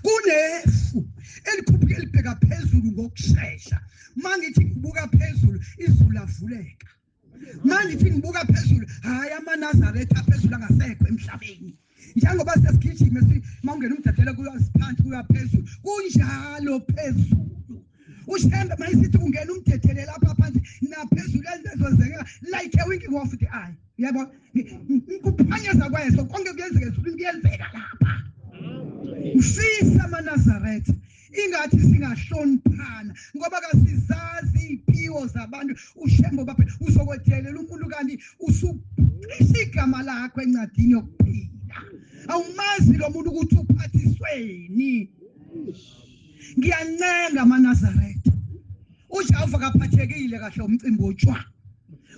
Kunefu elikhuphuka elibheka phezulu ngokusheshsha. Mangithi ngibuka phezulu izulu lavuleka. Mangithi ngibuka phezulu hayi amaNazaretha phezulu angasekho emhlabeni. Njengoba sesigijima mawungena umdadela kuyasiphansi kuya phezulu. Kunjalo phezulu. Ushembe mayisithi ungena umdedele lapha phansi naphezulu ezozeka like a winking of the eye. Yabo ukuphanyeza kweso konke kuyenzeka ezulwini kuyenzeka lapha. Ufisa amaNazaretha ingathi singahloniphana ngoba kasizazi impilo zabantu. UShembe baphe uzokwethelela umuntu kanti ususigama lakho encwadini yokuphila. Awumazi lo muntu ukuthi uphathisweni. Ngiyancenga amaNazaretha. Ujehova kaphathekile kahle umcimbi wotshwala.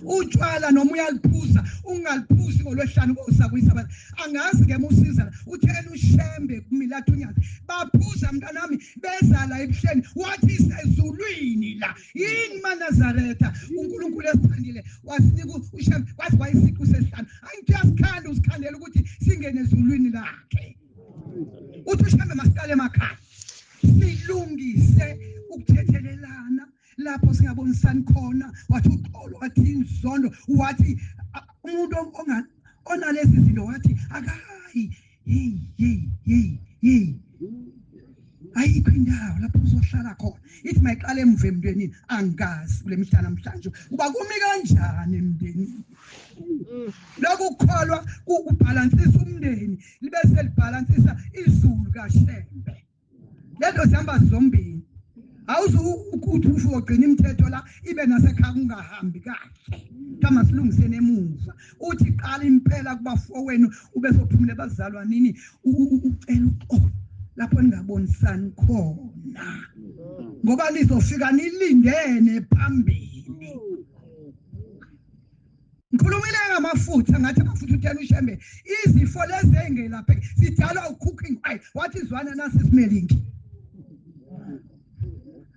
Utshwala noma uyaliphuza ungaliphuzi ngolwesihlanu kosakwisa angazi ke musiza uthena uShembe kumilathu unyazi baphuza mntanami bezala ebuhleni wathi sezulwini la yini maNazaretha uNkulunkulu esithandile wasinika uShembe kwathi wayisiqu sesihlanu angithi yasikhanda usikhandela ukuthi singene ezulwini lakhe. Uthi uShembe masiqale emakhaya silungise ukuthethelelana lapho singabonisani khona. Wathi uxolo wathi inzondo wathi umuntu onalezi zinto wathi akayi ayikho indawo lapho uzohlala khona. Ithi mayiqala emva emntwenini angazi kule mihla namhlanje uba kumi kanjani emndenini. Lokhu kukholwa ukubhalansisa umndeni libe selibhalansisa izulu kaShembe. Lezo zihamba zombili. Awuzu ukuthi ufugcina imithetho la ibe nasekhaya kungahambi kahle. Kama silungisene emuva. Uthi qala impela kubafowenu ube sophumule bazalwa nini ucela uxolo lapho ningabonisani khona. Ngoba lizofika nilindene phambili. Ngikhulumile ngamafutha ngathi amafutha uthena uShembe izifo lezi engelaphe sidalwa ucooking oil. What is one nasi smelling?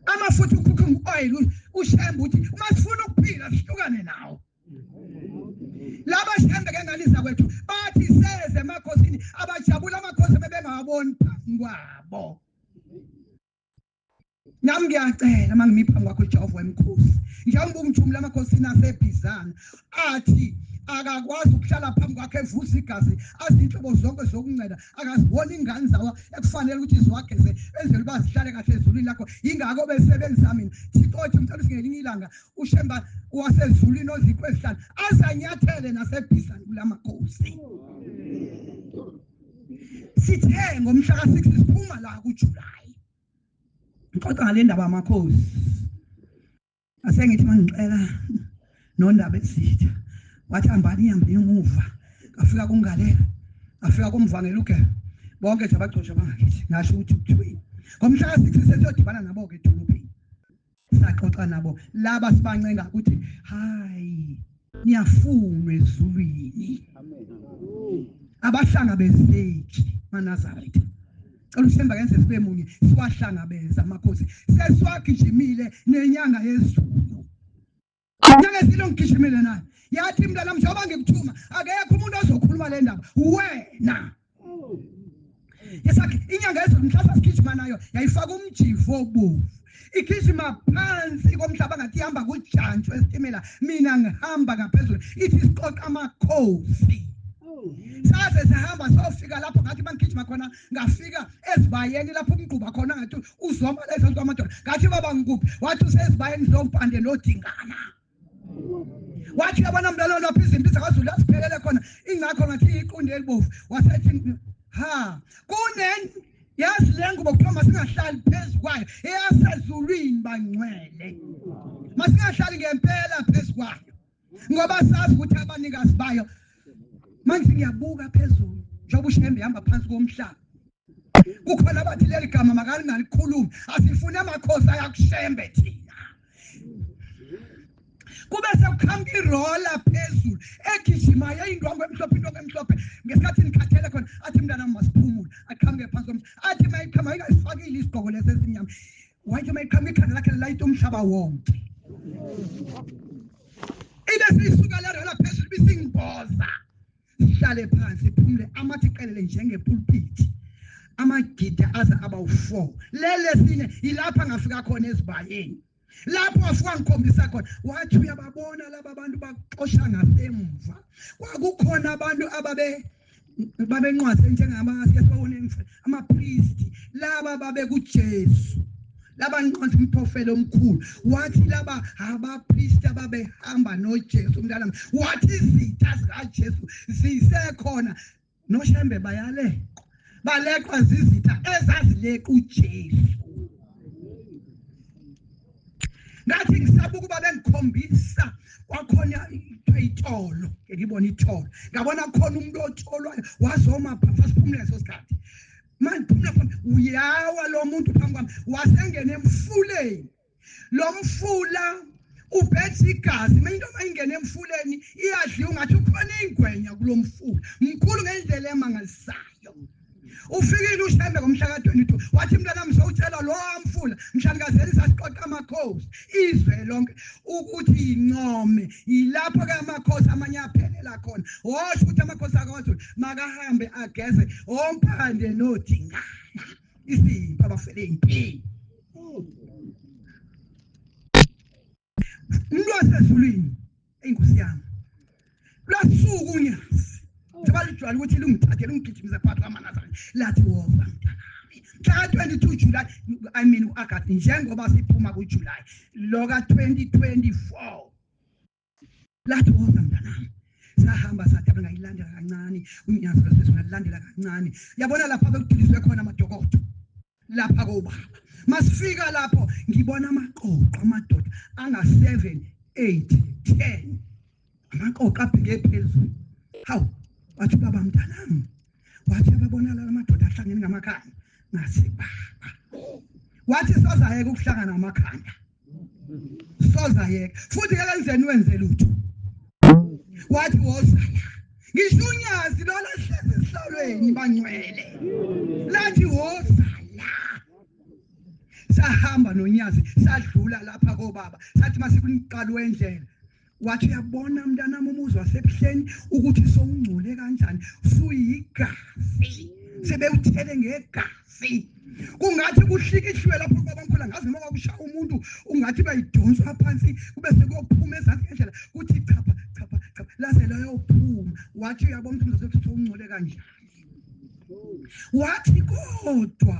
Amafutha cooking oil uShembe uthi masifuna ukuphila sihlukane nawo. Laba Shembe ke ngaliza kwethu bathi seze emakhosini abajabula amakhosi bebengaboni phambi kwabo. Nami ngiyacela mangimi phambi kwakho Jehova wemkhosi. Njengoba umthumela amakhosini aseBhizana athi akakwazi ukuhlala phambi kwakhe evusa igazi azinhlobo zonke zokunceda akazibona ingane zawo ekufanele ukuthi izwageze enzele bazihlale kahle ezulwini lakho. Ingakho besebenzisa mina Thixo mntana singelinye ilanga uShembe wasezulwini ozikho esihlanu azanyathele naseBhizana kulamakhosi. Sithe ngomhla ka6 siphuma la kuJuly. Ngixoxa ngale ndaba yamakhosi. asengithi mangicela nondaba esitha wathi hambani ihambe emuva afika kungalela afika kumvangela uke bonke nje abagcosha bangakithi ngasho ukuthi kuthweni ngomhla ka-6 sesiyodibana nabo ke edolophini saxoxa nabo laba sibancenga ukuthi hayi niyafunwa ezulwini abahlangabezeki maNazaretha cela usemba kenze sibe munye siwahlangabeza amakhosi sesiwagijimile nenyanga yezulu nyanga ezilo ngigijimile nayo yathi mntana mjoba ngikuthuma akekho umuntu ozokhuluma le ndaba wena yesakhe inyanga yezulu mhlawumbe sigijima nayo yayifaka umjivo obovu igijima phansi komhlaba ngathi ihamba kujantshi wesitimela mina ngihamba ngaphezulu ithi siqoqa amakhosi saze sahamba sofika lapho ngathi mangigijima khona ngafika ezibayeni lapho umgquba khona ngathi uzoma lezo kwamadoda ngathi baba ngikuphi wathi usezibayeni zompande lodingana wathi yabona mntana lapho izimpi zakwaZulu asiphelele khona ingakho ngathi iqunde elibovu wasethi ha kunen yazi lengubo kuthiwa masingahlali phezu kwayo eyasezulwini bangcwele masingahlali ngempela phezu kwayo ngoba sazi ukuthi abanikazi bayo manje ngiyabuka phezulu njengoba ushembe ihamba phansi komhlaba kukhona abathi leli gama makalingalikhulumi asifune amakhosi ayakushembe thina kube sekukhamba irola phezulu egijimayo eyindwangu emhlophe ngesikhathi nikhathele khona athi mntana masiphumule aqhamuke phansi komhlaba athi mayiqhamuka ingayifakile isigqoko lesi esimnyama wathi mayiqhamuka ikhanda lakhe lilayite umhlaba wonke ibe siyisuka le rola phezulu bisingibhoza sihlale phansi phumule amathi qelele njengepulpit amagida aza aba-4 lelesine ilapha ngafika khona ezibayeni lapho wafika ngikhombisa khona wathi uyababona laba abantu baxosha ngasemva kwakukhona abantu babenqwase njengamasiyasibabone amapristi laba babe kuJesu laba nqonza umprofeti omkhulu wathi laba abapristi ababehamba noJesu mntana wathi izitha zikaJesu zisekhona noshembe balekwa zizitha ezazileqa uJesu ngathi ngisabuka ukuba bengikhombisa kwakhona itolo ngibona itolo ngabona khona umuntu otholwayo wazoma phansi siphumule leso sikhathi manje phumula phambi uyawa lo muntu phambi kwami wasengena emfuleni lo mfula ubhethe igazi into mayingena emfuleni iyadliwa ngathi ukhona ingwenya kulo mfula mkhulu ngendlela emangalisayo ufikile ushembe ngomhla ka-22 wathi mntana msowutshela lo mfula mshanikazeli sasiqoqa amakhosi izwe lonke ukuthi income yilapho-ke amakhosi amanye aphelela khona washo ukuthi amakhosi akwaZulu makahambe ageze omphande nodingana izimpi abafele impini umuntu wasezulwini eyinkosi yami lasuku unyazi njengoba lijwayele ukuthi lungithathele ungigijimisa phakathi kwamaNazaretha lathi woza mntanami mhla ka-22 July u-Agasti njengoba siphuma kuJulayi lo ka-2024 lathi woza mntanami sahamba sathi abangayilandela kancane unyazi lwasesingalilandela kancane yabona lapha bekudiliswe khona amadokodo lapha kobaba masifika lapho ngibona amaqoqo amadoda anga7 8 10 amaqoqo abheke phezulu hawu wathi baba mntanami wathi ababona la madoda ahlangene ngamakhanda ngasi baba wathi sozayeka ukuhlangana ngamakhanda sozayeka futhi kenzeni wenze lutho wathi wozala ngisho unyazi lona hlezi esihlolweni bangcwele lathi wozala sahamba nonyazi sadlula lapha kobaba sathi masikuqala wendlela wathi uyabona mntanami umuzi wasebuhleni ukuthi sowungcole kanjani suyigazi sebewuthele ngegazi kungathi kuhlikihliwe lapho kwabankulu ngazi noma kwakushaya umuntu ungathi bayidonswa phansi kube sekuyophuma ezansi ngendlela kuthi chapha laze layophuma wathi uyabona ukuthi umuzi wasebuhleni sowungcole kanjani wathi kodwa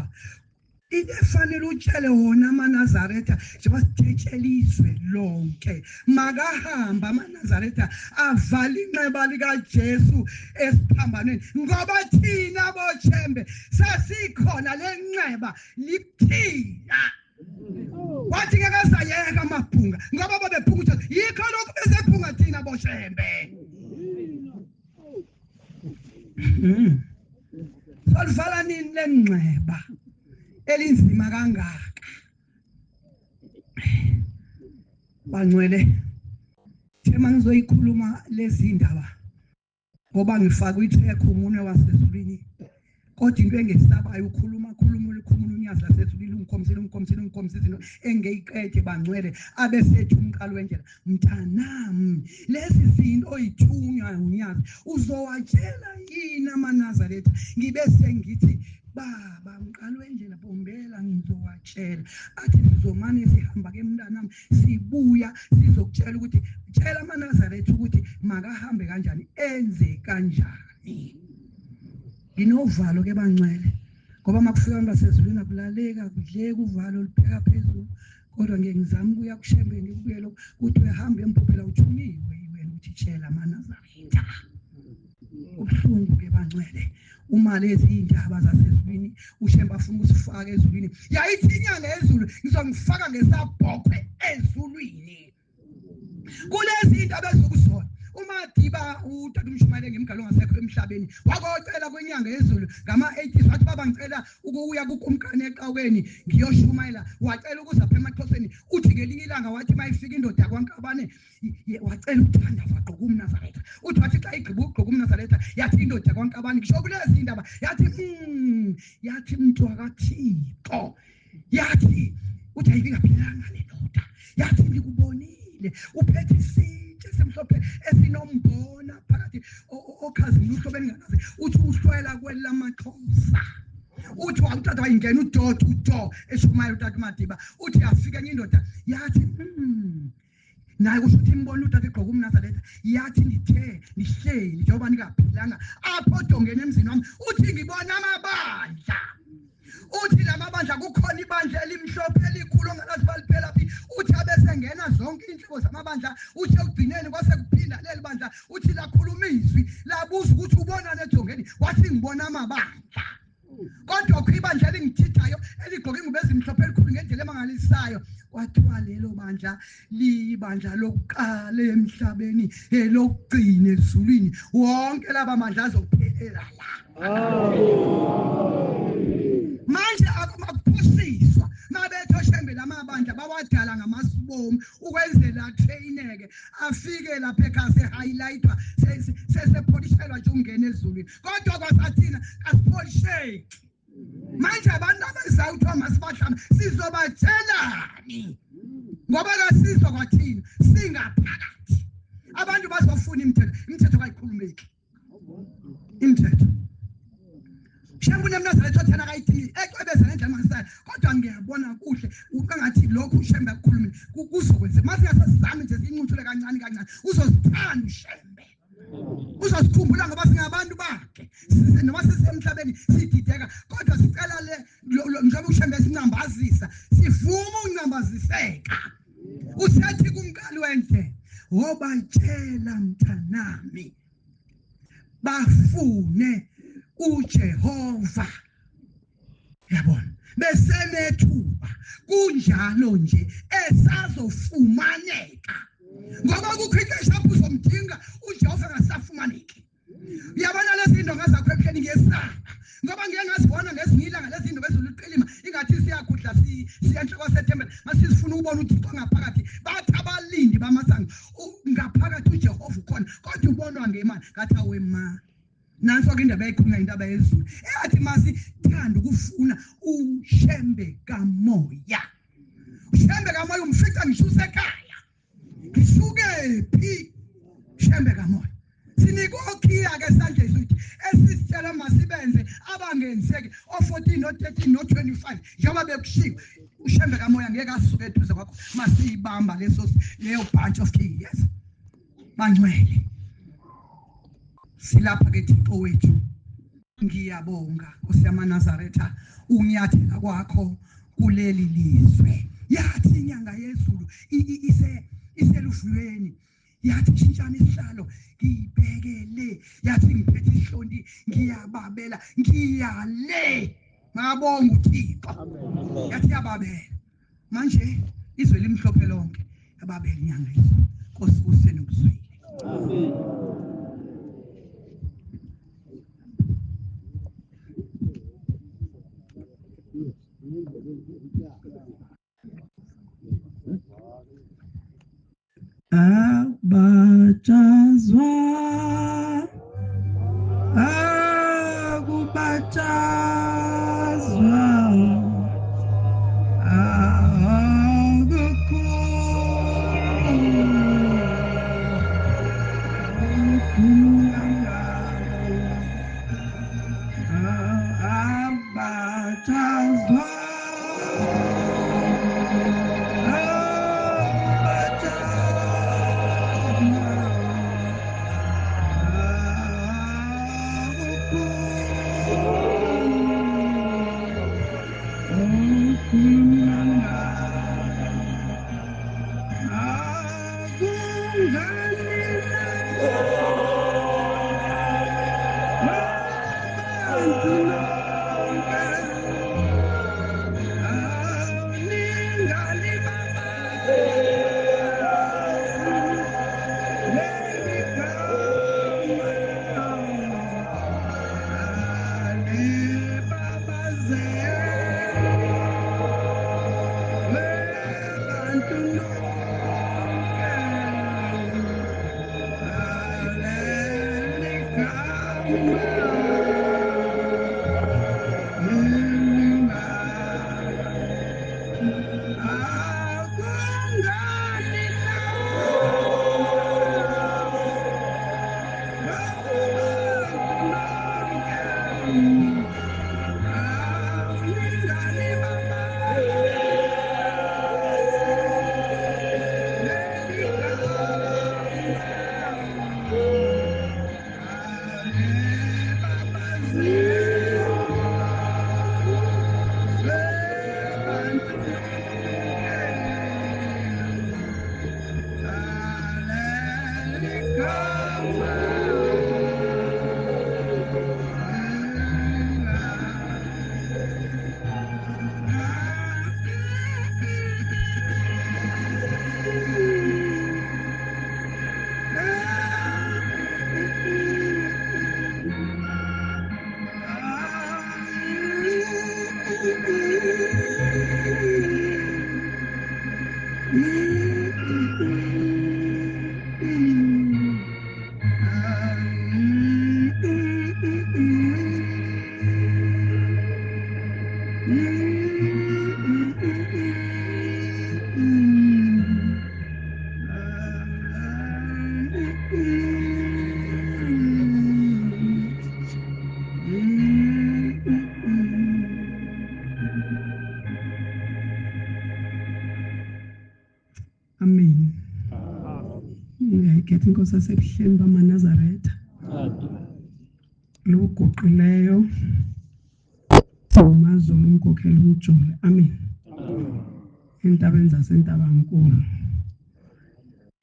ifanele utshele wona amaNazaretha njengoba sithetshela izwe lonke makahamba amaNazaretha avala inxeba likaJesu esiphambanweni ngoba thina boThembe sasikhona lenxeba likuthina wathi ke kasayeka amabhunga ngoba babephunga ukuthi yikho lokho besephunga thina boshembe. Solivala nini lengceba elinzima kangaka bangcwele thema ngizoyikhuluma lezi ndaba ngoba ngifaka ithekho umunwe wasezulwini kodwa into engesabayo ukhuluma unyazi lasezulwini ungikhomisile into engeyiqede bangcwele abesethi umqalo wendlela mntanami lezi zinto oyithunywa unyazi uzowatshela yini amaNazaretha ngibe sengithi baba mqalo wendlela bombela ngizowatshela athi sizomane sihamba ke mntanami sibuya sizokutshela ukuthi tshela amaNazaretha ukuthi makahambe kanjani enze kanjani. Nginovalo ke bangcwele ngoba makufika abantu basezulwini akulaleka kudleke uvalo lipheka phezulu kodwa ngeke ngizame ukuya kushembe ngikubuye lokho ukuthi uyahambe emphophela uthumiwe wena uthi tshela amaNazaretha. Ubuhlungu ke bangcwele uma lezi indaba zasezulwini ushemba afuna ukusifaka ezulwini yayithi inyanga ezulu ngizongifaka ngesabhokwe ezulwini kulezi indaba ezokuzona. Uma diba utata umshumayeli ngemigalo ngasekho emhlabeni wakocela kwenyanga yezulu ngama-80s wathi baba ngicela ukuya kukumkane eqaweni ngiyoshumayela wacela ukuza apha emaXhoseni uthi ngelinye ilanga wathi mayifika indoda kwaNkabane wacela ukuthanda wagqoka umNazaretha uthi wathi xa igqiba ukugqoka umNazaretha yathi indoda kwaNkabane ngisho kulezi indaba yathi mntu wakaThixo yathi uthi ayibingaphilanga le ndoda yathi ngikubonile uphethe semhlophe esinombona phakathi okhazini uhlobeni nganaze uthi uhlwela kwelamaXhosa uthi wawuthatha wayingena udo eshumayela utata Madiba uthi yafika enye indoda yathi naye kusho ukuthi imbona utata egqoka umNazaretha yathi ndithe nihleli njengoba ningaphilanga apho dongeni emzini wami uthi ngibona amabandla uthi lamabandla kukhona ibandla elimhlophe elikhulu ongalazi baliphela phi uthi abesengena zonke inhloko zamabandla uthi ekugcineni kwasekuphinda leli bandla uthi lakhuluma izwi labuza ukuthi ubonani edongeni wathi ngibona amabandla kodwa kwibandla elingithithayo eligqoke ingubo ezimhlophe elikhulu ngendlela emangalisayo kwathiwa lelo bandla libandla lokuqala emhlabeni elokugcina ezulwini wonke laba mandla azophelela la. Manje akuphosiswa mabetho shembe lamabandla bawadala ngamasibomu ukwenzela traineke afike lapha ekhaya se-highlightwa sesepolishelwa nje ungena ezulwini kodwa kwasathina asipolisheki. Manje abantu abazawuthiwa masibahlamba sizobatshelani ngoba kasizwa kwathina singaphakathi abantu bazofuna imithetho kayikhulumeki imithetho shembu neMnazaretha thina akayithi ecwebeza ngendlela mangisayo kodwa ngiyabona kuhle ukangathi lokhu ushembe akukhulumile kuzokwenza masingasazami nje sincuthule kancane uzozithanda ushembe uzosikhumbula ngoba singabantu bakhe noma sisemhlabeni sidideka kodwa sicela njengoba ushembe sincambazisa sivuma ukuncambaziseka usethi kumqali wendlela wobatshela mntanami bafune uJehova yabona besenethuba kunjalo nje esazofumaneka ngoba kukhithesha uzomdinga uJehova ngasafumaneki. Yabona lezi zinto ngazakho epheni ngesaba ngoba ngeke ngazibona ngezingilanga lezi zinto bezuluqilima ingathi siyakhudla siyanhle kwaSeptember masifuna ukubona uThixo ngaphakathi bathi abalindi bamasango ngaphakathi uJehova ukhona kodwa ubonwa ngemali ngathi awema nanso ke indaba eyikhuluma indaba yezulu eyathi masithanda ukufuna ushembe kamoya umfica ngisho usekhaya ngisuke phi shembe kamoya sinikokhiya ke sanje sithi esisitshela masibenze abangenzeki o14 no13 no25 njengoba bekushiwo ushembe kamoya ngeke asuke eduze kwakho masibamba leyo bunch of keys bangcwele silapha ke Thixo wethu ngiyabonga Nkosi yamaNazaretha unyathela kwakho kuleli lizwe yathi inyanga yezulu iselufuyweni yathi shintshana isihlalo ngibhekele yathi ngiphethe ihlonti ngiyababela ngiyale ngabonga uThixo yathi yababela manje izwe limhlophe lonke ababeli inyanga izwe Nkosi kuseni ukuzwile Abajazwa akubajazwa Amen. Ngiyayikhetha inkosi yasebuhleni bamaNazaretha. Lokuguqileyo uMazulu umkhokheli umjule. Amen. Entabeni zasentabankulu.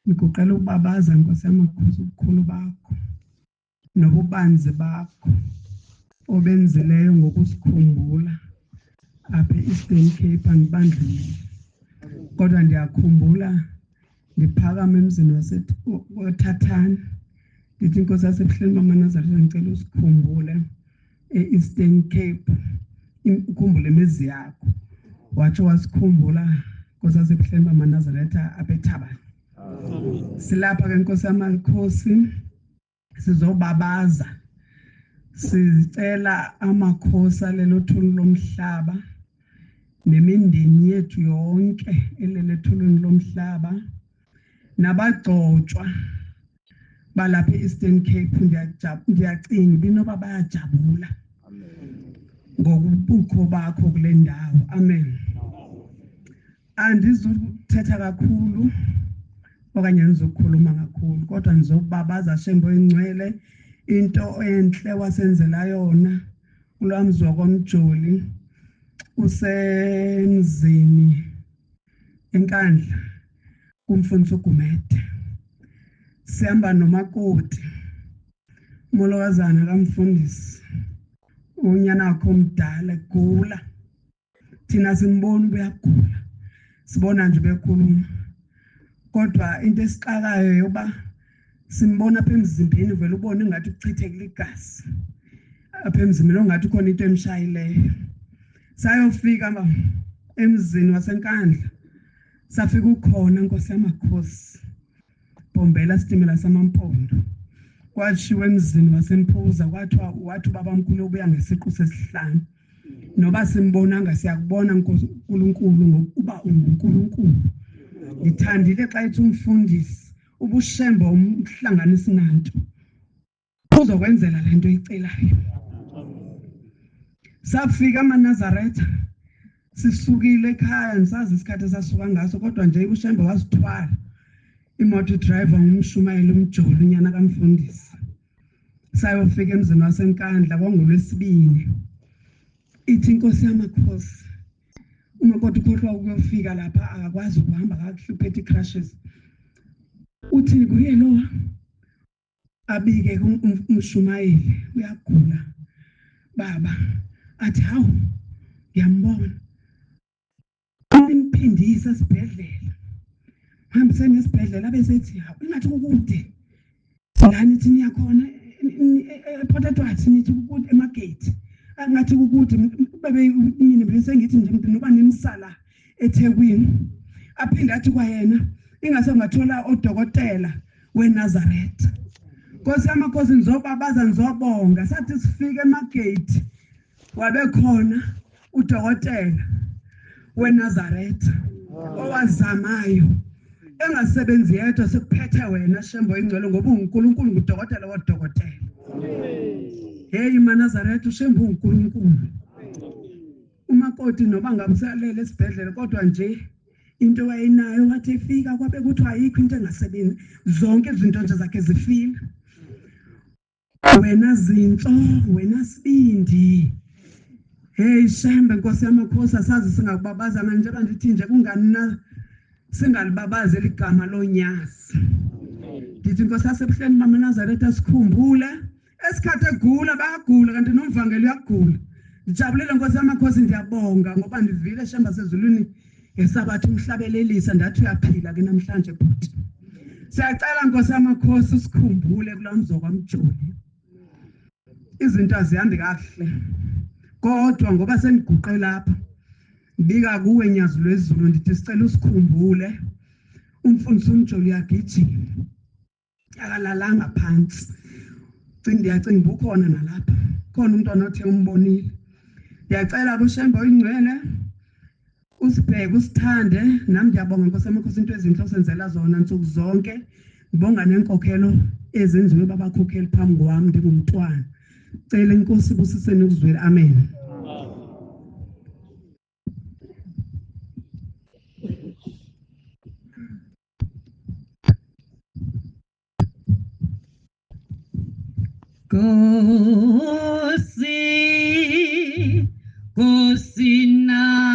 Ngikuqala ukubabaza inkosi yamakhosi ubukhulu bakho nobubanzi bakho obenzileyo ngokusikhumbula apha eEastern Cape andibandlulile. Kodwa ndiyakhumbula ndiphakama emzini waseThathana ndithi inkosi yasebuhleni bamaNazaretha ngicela usikhumbule eEastern Cape ukhumbule imizi yakho watsho wasikhumbula inkosi yasebuhleni bamaNazaretha apha eThabane. Silapha ke inkosi yamakhosi sizobabaza sicela amakhosi alelo thulu lomhlaba nemindeni yethu yonke elelethulweni lomhlaba nabagcotshwa balapha eEastern Cape ndiyacinga binoba bayajabula ngokubukho bakho kule ndawo. Amen. Andizothetha kakhulu okanye ngizokhuluma kakhulu kodwa ngizokubabaza Shembo engcwele into enhle wasenzela yona kulwamzwa komjoli usemzini eNkandla kumfundisi uGumede. Sihamba nomakoti molokazana kamfundisi unyana wakho omdala egula thina simbona uyagula sibona nje bekhuluma kodwa into esixakayo yoba simbona apha emzimbeni vele ubone ngathi ukuchithekile igazi apha emzimbeni ongathi khona into emshayileyo sayofika emzini wasenkandla safika ukhona Nkosi yamakhosi Bombela sitimela samampondo kwashiwe emzini wasempuza wathi babamkhulu obuya ngesiqu sesihlanu noba simbonanga siyakubona uNkulunkulu ngokuba uNkulunkulu ngithandile xa ethi umfundisi ubushemba umhlanganisi nanto uzokwenzela lento icelayo safika amaNazaretha sisukile ekhaya ngisazi isikhathi sasuka ngaso kodwa nje ubushemba wasithwala imoto driver ngumshumayeli umjolo unyana kamfundisi sayofika emzini wasenkandla kwangolwesibini ithi Nkosi yamakhosi uma kodwa ukhohlwa ukuyofika lapha akakwazi ukuhamba akahluphethe icrashes uthi kuye lo abike umshumayeli uyagula baba athi hawu ngiyambona imphindisa esibhedlela hambisene esibhedlela besethi hawu ingathi kukude lani thini yakhona ePortedwathi nithi kukude emagate angathi kukude bebe yini bese ngithi nje noba nemsala eThekwini aphinda athi kwayena ingase ngathola odokotela weNazaretha Nkosi yamakhosi nizobabaza nizobonga sathi sifike emagate wabe khona udokotela weNazaretha owazamayo engasebenzi yedwa sekuphethe wena Shembo ingcwele ngoba uNkulunkulu ngudokotela wodokotela hey maNazaretha uShembo uNkulunkulu umakoti noba ngamsalele esibhedlela kodwa nje into wayinayo wathi efika kwabe kuthi ayikho into engasebenzi zonke izinto nje zakhe zifile wena zinto wena sibindi hey Shembe Nkosi yamakhosi asazi singakubabaza manje ngithi nje kungani na singalibabaza eligama lonyasi ndithi Nkosi yasebuhleni mama Nazaretha sikhumbule esikhathe egula bayagula kanti nomvangeli uyagula ngijabulile Nkosi yamakhosi ndiyabonga ngoba ndivile Shemba sezulwini ngesabathu umhlabelelisa ndathi uyaphila ke namhlanje bhuti siyacela Nkosi yamakhosi sikhumbule kulamzo kwamjoli izinto azihambi kahle kodwa ngoba seniguqe lapha ngibika kuwe nyazi lwezulu ndithi sicela usikhumbule umfundisi umjoli yagijima akalalanga phansi ndiyacinga ukhona nalapha khona umntwana othe umbonile ndiyacela kuShembo ingcwele usibheke usithande nami ngiyabonga Nkosi yamakhosi into ezinhle osenzela zona nsuku zonke ngibonga nenkokhelo ezenziwe babakhokheli phambi kwami ngingumntwana cela inkosi busisene ukuzwela amen Kosi nami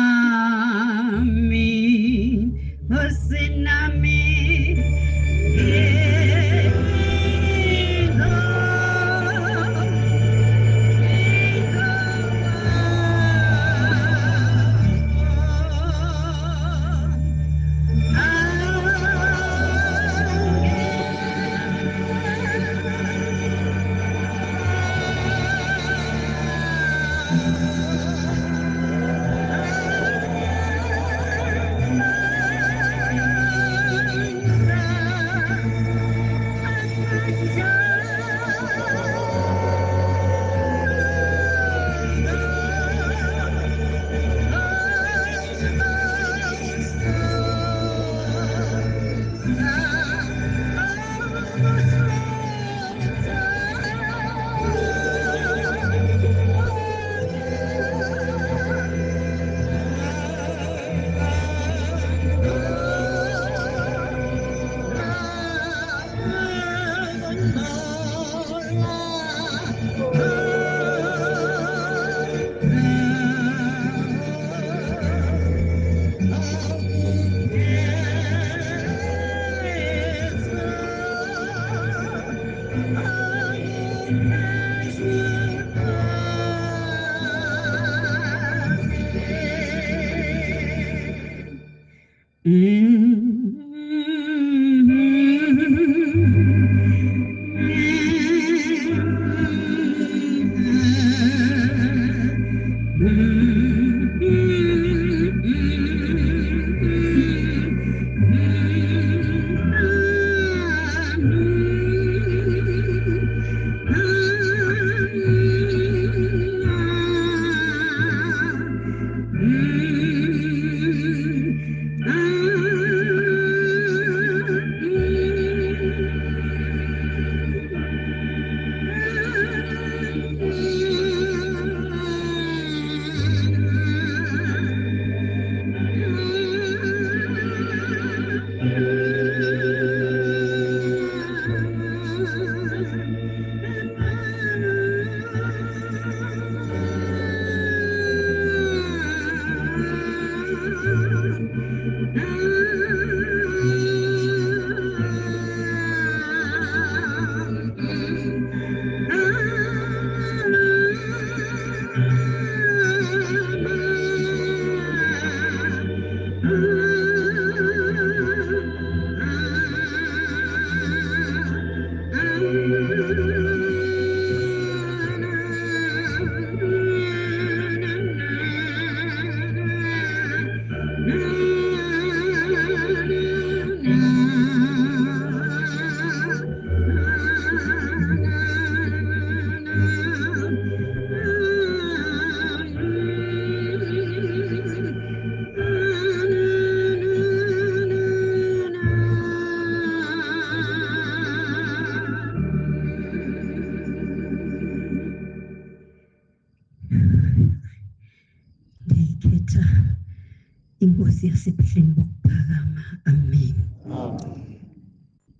Inkosi yasebuhleni bokuphakama. Amen.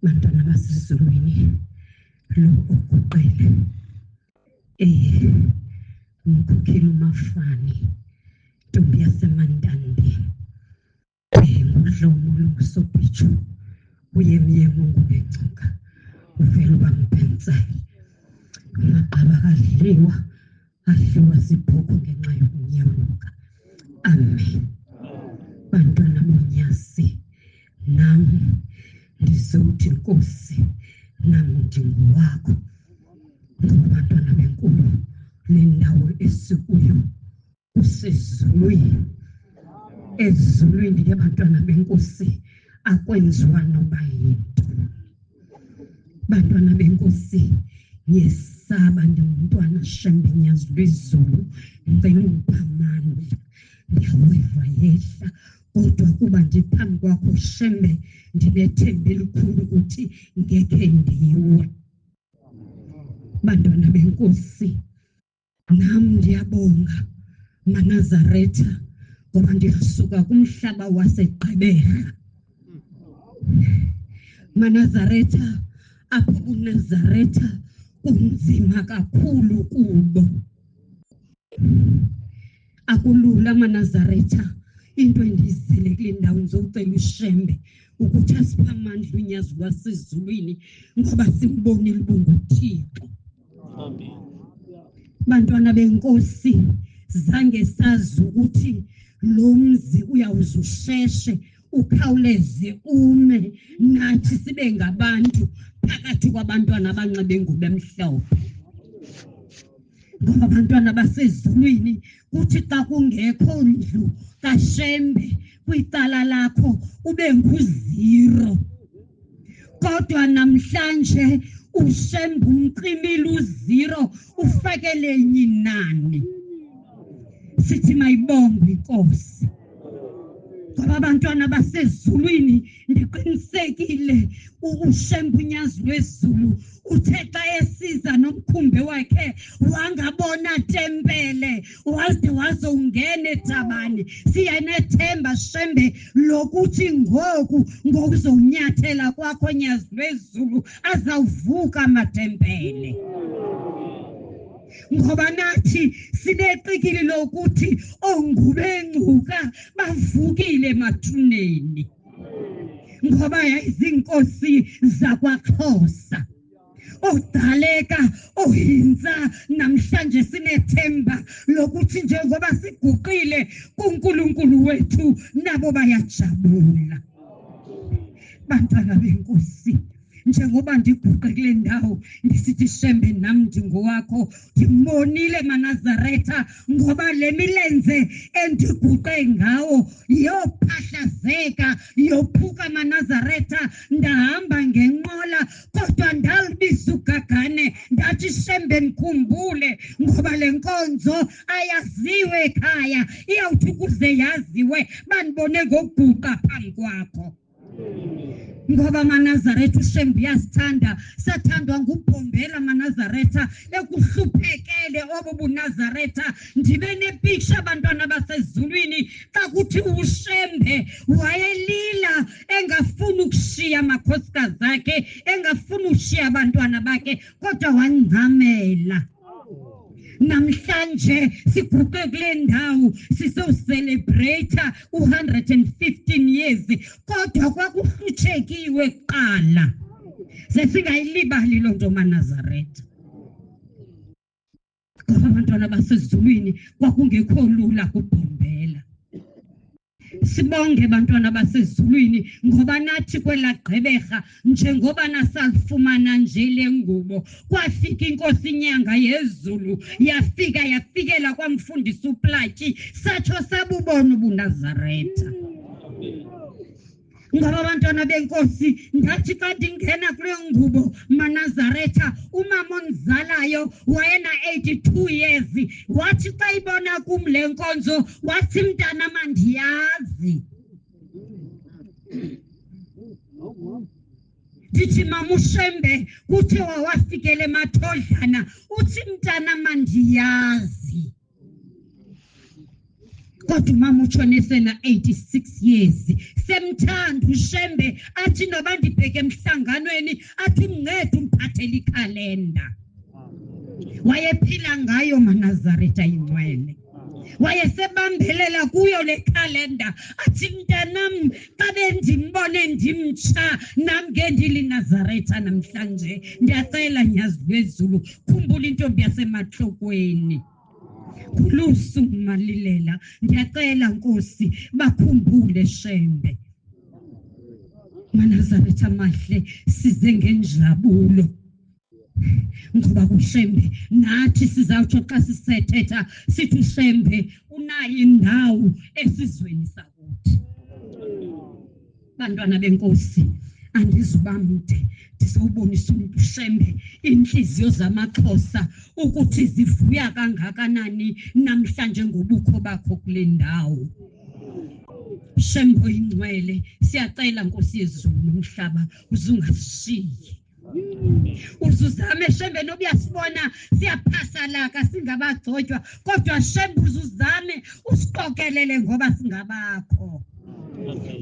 Bantwana basezulwini lo okuqele umkhokheli uMafani Ntombi yaseMandandi ngudlomo lokusobhijo uyemyemo ngubengcuka uvela ubambhensela amaqaba kadliwa adliwa sibhoko ngenxa yokunyaluka. Amen. Bantwana bonyasi nami ndizothi Nkosi nami ndinguwakho ngoba bantwana benkulu le ndawo esikuyo usezulwini ezulwini yabantwana benkosi akwenziwa noba yinto. Bantwana benkosi ngiyesaba ndingumntwana Shembe Nyazi lwezulu ngicela ungiphe amandla ndiyaweva yehla kodwa kuba ndiphambi kwakho Shembe ndinethemba elikhulu ukuthi ngekhe ndiwe. Bantwana benkosi nami ndiyabonga Manazaretha ngoba ndiyasuka kumhlaba waseGqeberha. Manazaretha apho kuNazaretha kunzima kakhulu kubo. Akulula Manazaretha into endizile kule ndawo ngizocela uShembe ukuthi asiphe amandla uNyazi wasezulwini ngoba simbonile ubunguThixo. Amen. Bantwana benkosi zange sazi ukuthi lo mzi uyawuze usheshe ukhawuleze ume nathi sibe ngabantu phakathi kwabantwana abancebe ingubo emhlophe. Ngoba abantwana basezulwini kuthi xa kungekho ndlu kaShembe kwicala lakho ube nguzero. Kodwa namhlanje uShembe umqimile uzero ufakele enye inani. Sithi mayibongwe inkosi. Ngoba abantwana basezulwini ndiqinisekile uShembe uNyazi lwezulu uthe xa esiza nomkhumbi wakhe wangabona tempele waze wazongena eThabani. Siyanethemba Shembe lokuthi ngoku ngokuzonyathela kwakho Nyazi lwezulu azawuvuka amatempele. Ngoba nathi sineqikili lokuthi ongubengcuka bavukile emathuneni ngoba yayizinkosi zakwaXhosa. odaleka ohinza namhlanje sinethemba lokuthi njengoba siguqile kuNkulunkulu wethu nabo bayajabula. Bantwana benkosi, njengoba ndiguqe kule ndawo ndisithi Shembe nami ndingowakho, ndimbonile maNazaretha ngoba le milenze endiguqe ngawo yophahlazeka yophuka maNazaretha, ndahamba ngenqola kodwa ndalibiza ugagane ndathi Shembe mkhumbule ngoba le nkonzo ayaziwe ekhaya, iyawuthi kuze yaziwe bandibone ngokuguqa phambi kwakho. Ngoba maNazaretha uShembe uyasithanda, sathandwa ngubhombela maNazaretha ekuhluphekele obubuNazaretha. Ndibe nepicture abantwana basezulwini xa kuthi uShembe wayelila engafuni ukushiya amakhosikazi akhe, engafuni ukushiya abantwana bakhe, kodwa wangcamela. Namhlanje siguqe kule ndawo siso-celebrate 115 years, kodwa kwakuhlutshekiwe kuqala. Sesingayilibali loo nto maNazaretha. Ngoba abantwana basezulwini kwakungekho lula kubhombela. Sibonge bantwana basezulwini ngoba nathi kwela Gqeberha njengoba nasalifumana nje le ngubo, kwafika inkosi inyanga yezulu, yafikela kwamfundisa uPlatyi, satsho sabubona ubuNazaretha. Ngoba abantwana benkosi, ngathi xa ndingena kule ngubo maNazaretha, umama onzalayo wayena 82 years, wathi xa ibona kum le nkonzo wathi mntana mandiyazi. Ndithi mama uShembe kuthiwa wafikele emathodlana, uthi mntana mandiyazi. Kodwa umama utshonesela 86 years, semthanda uShembe, athi noba ndibheke emhlanganweni athi mncede umphathele ikhalenda. Wayephila ngayo maNazaretha ingcwele, wayesebambelela kuyo le khalenda, athi mntanam xa bendimbone ndimtsha nam ngendiliNazaretha namhlanje, ndiyacela nyazi lwezulu khumbula intombi yasemahlokweni. Khulusu malilela, ndiyacela Nkosi bakhumbule Shembe. maNazaretha mahle, size ngenjabulo ngoba kuShembe nathi sizawutsho xa sisethetha sithi uShembe unayo indawo esizweni sakuthi. Bantwana benkosi, andizuba mde, ndizobonisa umuntu uShembe inhliziyo zamaXhosa ukuthi zivuya kangakanani namhlanje ngobukho bakho kule ndawo. Shembe oyingcwele, siyacela Nkosi yezulu nomhlaba uzungasishiyi. Uzuzame Shembe noba uyasibona siyaphasalaka singabagcotywa, kodwa Shembe uzuzame usiqokelele ngoba singabakho.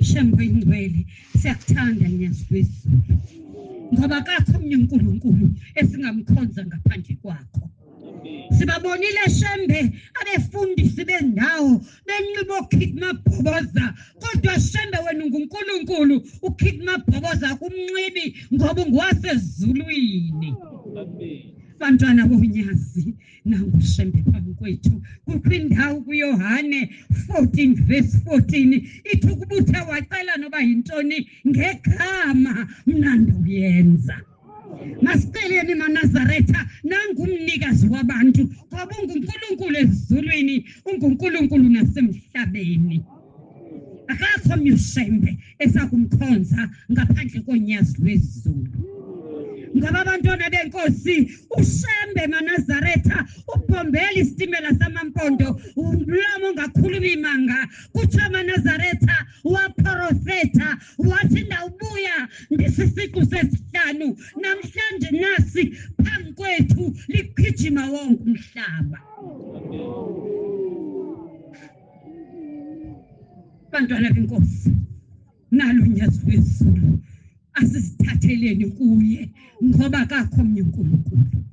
Shembe oyingcwele, siyakuthanda nyazi lwezulu ngoba kakho omnye uNkulunkulu esingamkhonza ngaphandle kwakho. Sibabonile Shembe abefundisi bendawo benxiba okhipha amabhoboza, kodwa Shembe wena unguNkulunkulu ukhipha amabhoboza kumnxibi ngoba unguwasezulwini. Bantwana bonyazi, nangu Shembe phambi kwethu. Kukho indawo kuYohane 14 verse 14 ithi ukubutha wacela noba yintoni ngegama mna ndoyenza. Masiceleni maNazaretha, nangumnikazi wabantu ngoba unguNkulunkulu ezulwini, unguNkulunkulu nasemhlabeni. Akakho omnye uShembe esakumkhonza ngaphandle konyazi lwezulu. Ngoba abantwana benkosi, uShembe maNazaretha ubhombela isitimela samaMpondo, umlomo ongakhuluma imanga. Kuthiwa maNazaretha waprofetha wathi ndawubuya ndisisiqu sesihlanu, namhlanje nasi phambi kwethu ligijima wonke umhlaba. Bantwana benkosi, nalo unyazi lwezulu asisithatheleni kuye ngoba kakho omnye uNkulunkulu.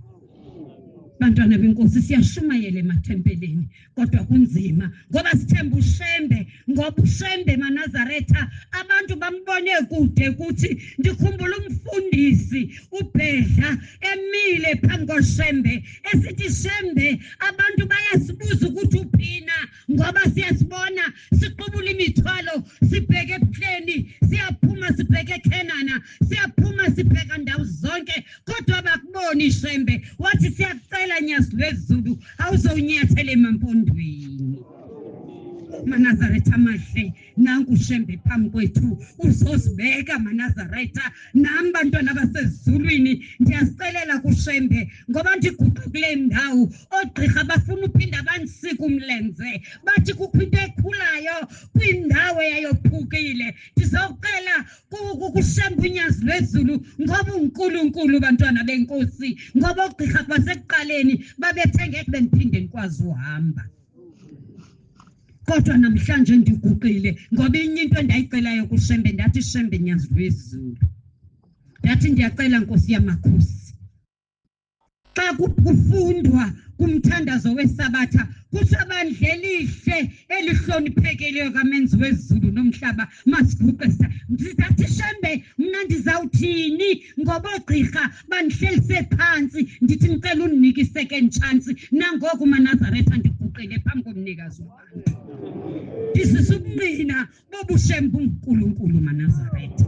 Bantwana benkosi siyashumayela emathempelini kodwa kunzima ngoba sithemba uShembe ngoba uShembe eNazaretha abantu bambone kude ukuthi ndikhumbula umfundisi uBhedla emile phambi koShembe esithi Shembe abantu bayasibuza ukuthi uphina ngoba siyasibona siqubula imithwalo sibheke ebuhleni siyaphuma sibheke eKenana siyaphuma sibheka ndawo zonke kodwa bakubona iShembe wathi siyacela nyazi lwezulu awuzonyathele emampondweni Nazaretha amahle nanku uShembe phambi kwethu uzosibeka Nazaretha nami bantwana basezulwini ndiyasicelela kuShembe ngoba ndiguqa kule ndawo ogqirha bafuna uphinda abanisika umlenze bathi kukho into ekhulayo kwindawo yayophukile ndizocela kuShembe unyazi lwezulu ngoba uNkulunkulu bantwana benkosi ngoba ogqirha basekuqaleni babethenge bengiphinde ngikwazi uhamba kodwa namhlanje ndiguqile ngoba inye into endayicelayo kuShembe ndathi Shembe nyazi lwezulu ndathi ndiyacela Nkosi yamakhosi xa kufundwa kumthandazo wesabatha kusabandlelihle elihloniphekileyo kamenzi wezulu nomhlaba masiguqisa ndizathi Shembe mina ndizawuthini ngoba ogqirha bandihlelise phansi ndithi ngicela uninike i-second chance nangoku Nazaretha ndiguqile phambi komnikazi wabantu ndisisubunqina bobuShembe uNkulunkulu Nazaretha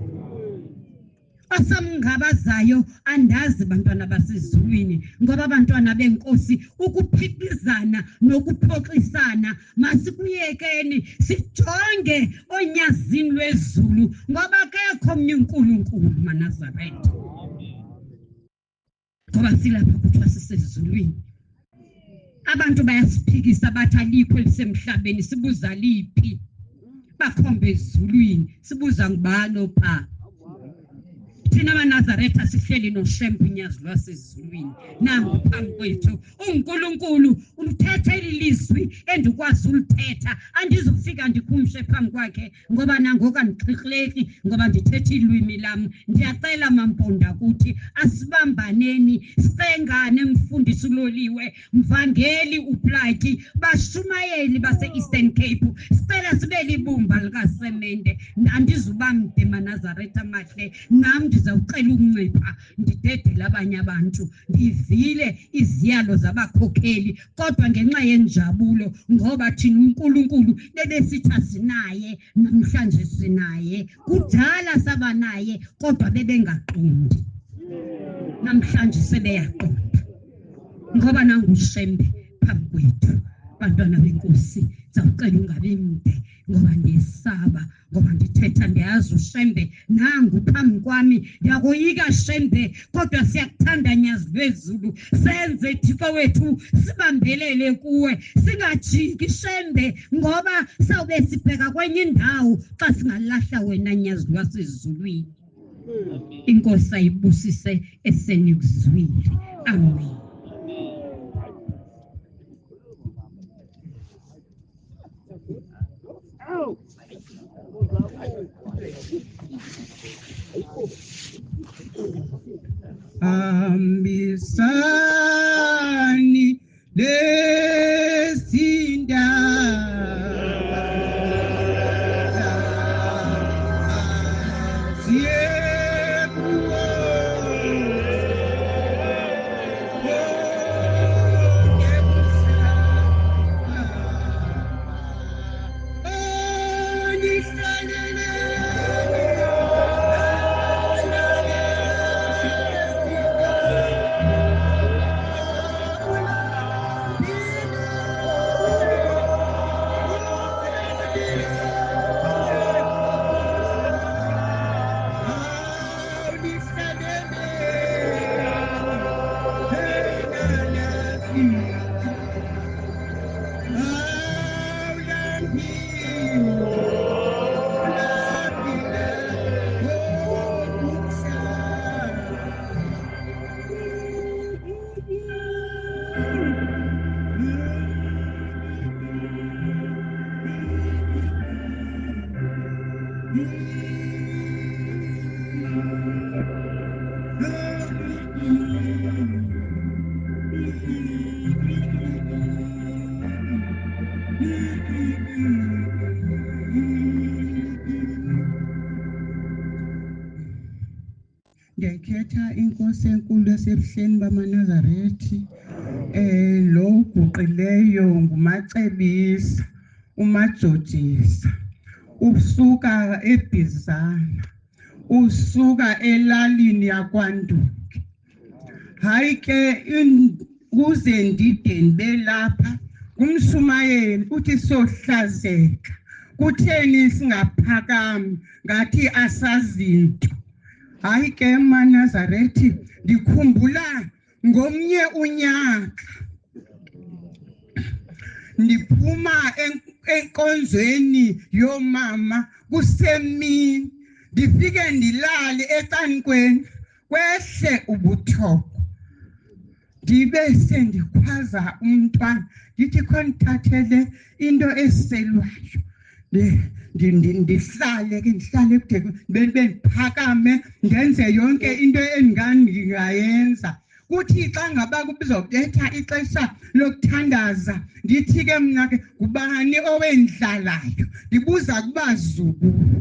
asamngabazayo andazi bantwana basezulwini ngoba abantwana benkosi ukuphikizana nokuphoxisana masikuyekeni sijonge onyazini lwezulu ngoba akekho omnye uNkulunkulu Nazaretha ngoba silapha kuthiwa sisezulwini abantu bayasiphikisa bathi alikho elisemhlabeni sibuza liphi bakhombe ezulwini sibuza ngibalo pha thina Nazaretha sihleli noShembe unyazi lwasezulwini nangu phambi kwethu uNkulunkulu ulithethe ilizwi endikwazi ulithetha andizofika ndikhumshe phambi kwakhe ngoba nangoku andixhihleki ngoba ndithethe ilwimi lami ndiyacela mamponda ukuthi asibambaneni sengane mfundisi uloliwe mvangeli uplaki bashumayeli base-Eastern Cape sicela sibe libumba likaSemende andizubamde Nazaretha amahle nami ndizawucela ukuncipha ndidedele abanye abantu ndivile iziyalo zabakhokheli kodwa ngenxa yenjabulo ngoba thina uNkulunkulu bebesithi asinaye namhlanje sinaye kudala sabanaye kodwa bebengaqondi namhlanje sebeyaqonda ngoba nanguShembe phambi kwethu bantwana benkosi zawucela ungabe mde ngoba ndiyesaba ngoba ndithetha ndiyazi uShembe nangu phambi kwami ndiyakoyika Shembe kodwa siyakuthanda nyazi lwezulu senze Thixo wethu sibambelele kuwe singajiki Shembe ngoba sawube sibheka kwenye indawo xa singalahla wena nyazi lwasezulwini inkosi ayibusise esenikuzwile amen Ambisani lesinda ngekhetha inkosi enkulu yasebuhleni bamaNazarethi lo uguqileyo ngumacebisa umajojisa usuka eBizana usuka elalini yakwaNduke hayi ke kuze ndideni belapha kumshumayeli uthi sohlazeka kutheni singaphakami ngathi asazinto hayi ke maNazarethi ndikhumbula ngomnye unyaka ndiphuma enkonzweni yomama kusemini ndifike ndilale ecankweni kwehle ubuthoko ndibe sendikhwaza umntwana ndithi khonithathele into eselwayo ndihlale ke ndihlale kude bendiphakame ndenze yonke into endingayenza kuthi xa ngaba kubizobetha ixesha lokuthandaza ndithi ke mna ke kubani owendlalayo ndibuza kubazukulu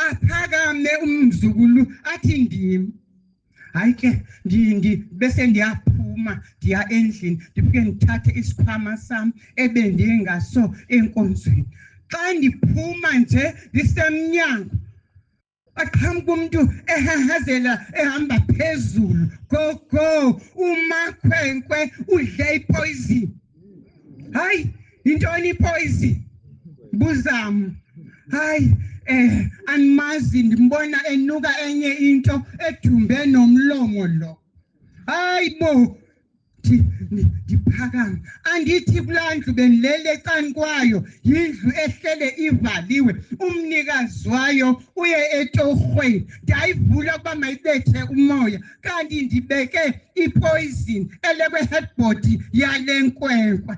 aphakame umzukulu athi ndim hayi ke bese ndiyaphuma ndiya endlini ndifike ndithathe isikhwama sami ebendingaso enkonzweni xa ndiphuma nje ndisemnyango aqhamuka umuntu ehahazela ehamba phezulu go umakhwenkwe udle ipoison hayi intoni ipoison buzam hayi animazi ndimbona enuka enye into edumbe nomlomo lo hayibo ndiphakama andithi kulandlu benilele ecankwayo yindlu ehlele ivaliwe umnikazi wayo uye etorhweni ndiyayivula ukuba mayibethe umoya kanti ndibeke ipoison elekwe headboard yale nkwenkwe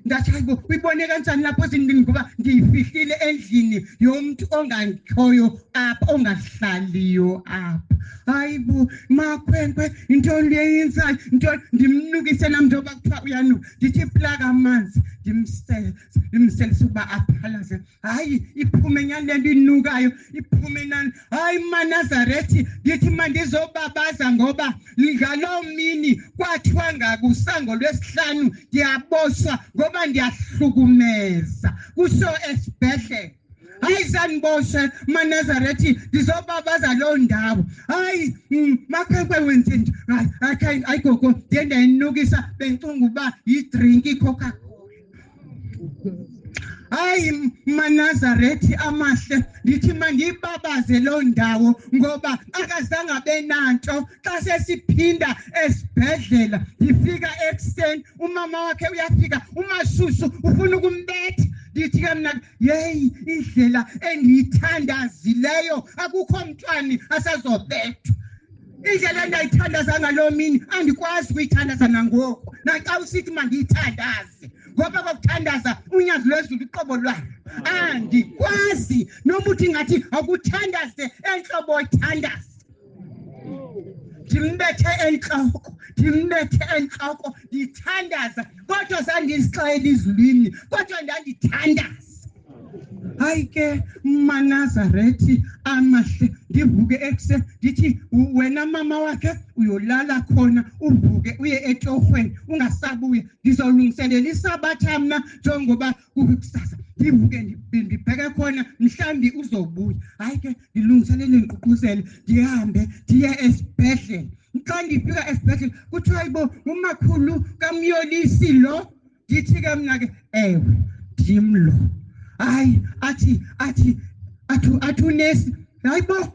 ndathi hayibo uyibone kanjani lapho ezindlini ngoba ndiyifihlile endlini yomuntu ongakhoyo apha ongahlaliyo apha hayibo makhwenkwe intoni leyenzayo intoni ndimnukise namntoba kuthiwa uyanuka ndithi plaka amanzi ndimselisa ukuba aphalaze hayi iphume nyani lento inukayo iphume nani hayi maNazarethi ndithi mandizobabaza ngoba ngaloo mini kwathiwa ngakusango lwesihlanu ndiyaboshwa ngoba ndiyahlukumeza kuso esibhedlele hayi saniboshe maNazarethi ndizobabaza loo ndawo hayi makhwenkwe wenzeni hayi gogo ndiyendayinukisa bencinga uba yidrink iCoca-Cola hayi maNazarethi amahle ndithi mandiyibabaze loo ndawo ngoba akazange abe nanto xa sesiphinda esibhedlela ndifika ekuseni umama wakhe uyafika umashushu ufuna ukumbetha ndithi ke mna yeyi indlela endiyithandazileyo akukho mntwana asazobethwa indlela endayithandaza ngaloo mini andikwazi ukuyithandaza nangoku naxa usithi mandiyithandaze ngoba kokuthandaza unyazi lwezulu iqobo lwayo andikwazi noma uthi ngathi akuthandaze enhlobo oyithandaza ndimbethe enhloko ndithandaza kodwa sandizixela izulwini kodwa ndandithandaza hayi ke maNazarethi amahle ndivuke ekuseni ndithi wena mama wakhe uyolala khona uvuke uye etorhweni ungasabuya ngizolungiselela isabatha mna njengoba kukusasa ndivuke ndibheke khona mhlambi uzobuya hayi ke ndilungiselele ngiququzele ndihambe ndiye esibhedlele xa ndifika esibhedlele kuthiwa yibo umakhulu kaMyolisi lo ndithi ke mna ke ewe ndimlo hayi athi unesi hayibo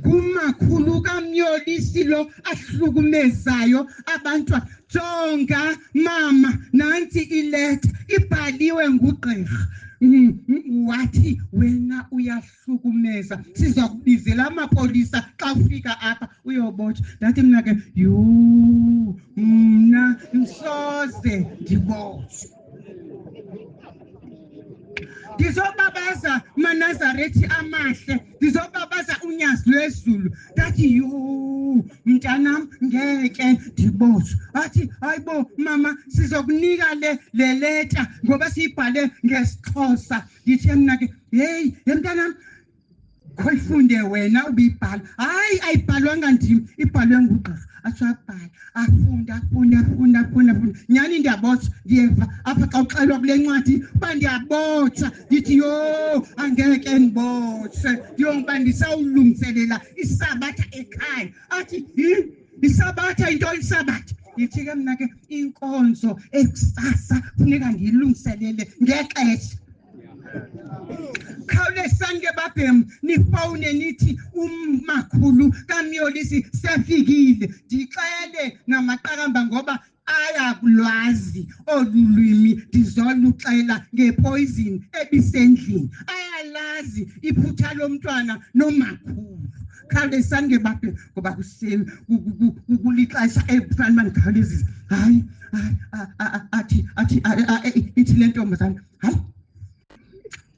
kumakhulu kaMyolisi lo ahlukumezayo abantwana jonga mama nansi ileta ibhaliwe ngugqirha wathi wena uyahlukumeza sizakubizela amapolisa xa ufika apha uyobotshwa ndathi mna ke mna msoze ndibotshwe ndizobabaza maNazarethi amahle ndizobabaza unyazi lwezulu ndathi mntanam ngeke ndibotshwe athi hayibo mama sizokunika le leta ngoba siyibhale ngesiXhosa ndithi mna ke hey mntanam khoyifunde wena ubibhala hayi ayibhalwanga ndim ibhalwe ngugqirha ashabhala afunda nyani ndiyabotshwa ndiyeva apha xa uxelwa kule ncwadi uba ndiyabotshwa ndithi yo angeke ndibotshwe ndiyoba ndisawulungiselela isabatha ekhaya athi isabatha into isabatha ndithi ke mna ke inkonzo ekusasa funeka ndiyilungiselele ngexesha khawulesani ke babhem nifowune nithi umakhulu kaMyolisi sefikile ndixele namaqakamba ngoba ayakulwazi olulwimi ndizoluxela ngepoison ebisendlini ayalazi iphutha lomntwana nomakhulu khawulesani ke babhem ngoba kuseni kulixesha ekufanele mandikhawulezise hayi athi ithi le ntombazana hayi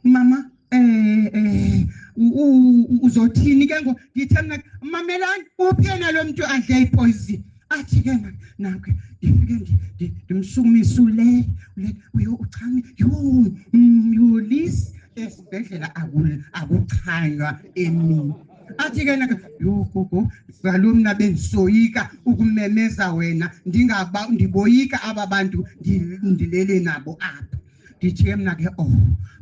mama uzothini ke ngo ngithe mina mamelani uphena lo muntu adle ipoison athi ke nakho ndifike ndimsukumisa ule uyochami Myolisi esibhedlela akuchanywa emini athi ke nakho gogo ngalomna bendisoyika ukumemeza wena ndiboyika aba bantu ndilele nabo apha ndithi mna ke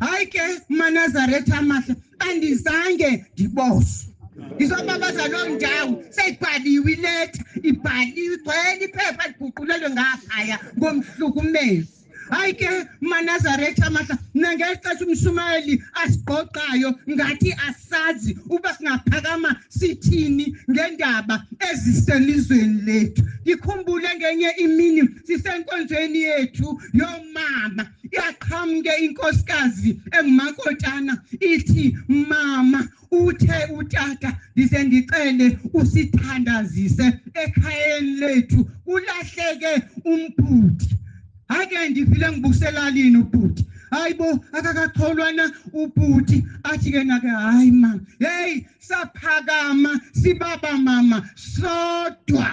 hayi ke Manazaretha amahle andizange ndiboswe ngizobabaza loo ndawo seyibhaliwe ileta ibhaliwe igcwele iphepha liguqulelwe ngaphaya ngomhlukumezi hayi ke Manazaretha amahle nangexesha umshumayeli asiqoqayo ngathi asazi uba singaphakama sithini ngendaba eziselizweni lethu ngikhumbule ngenye imini sisenkonzweni yethu yomama yaqhamuke inkosikazi engumakotana ithi mama uthe utata ndize ndicele usithandazise ekhayeni lethu ulahleke umbhuti ake ndifile ngibuselalini ubhuti hayibo akakacholwana ubhuti athi ke nake hayi mama hey saphakama sibaba mama sodwa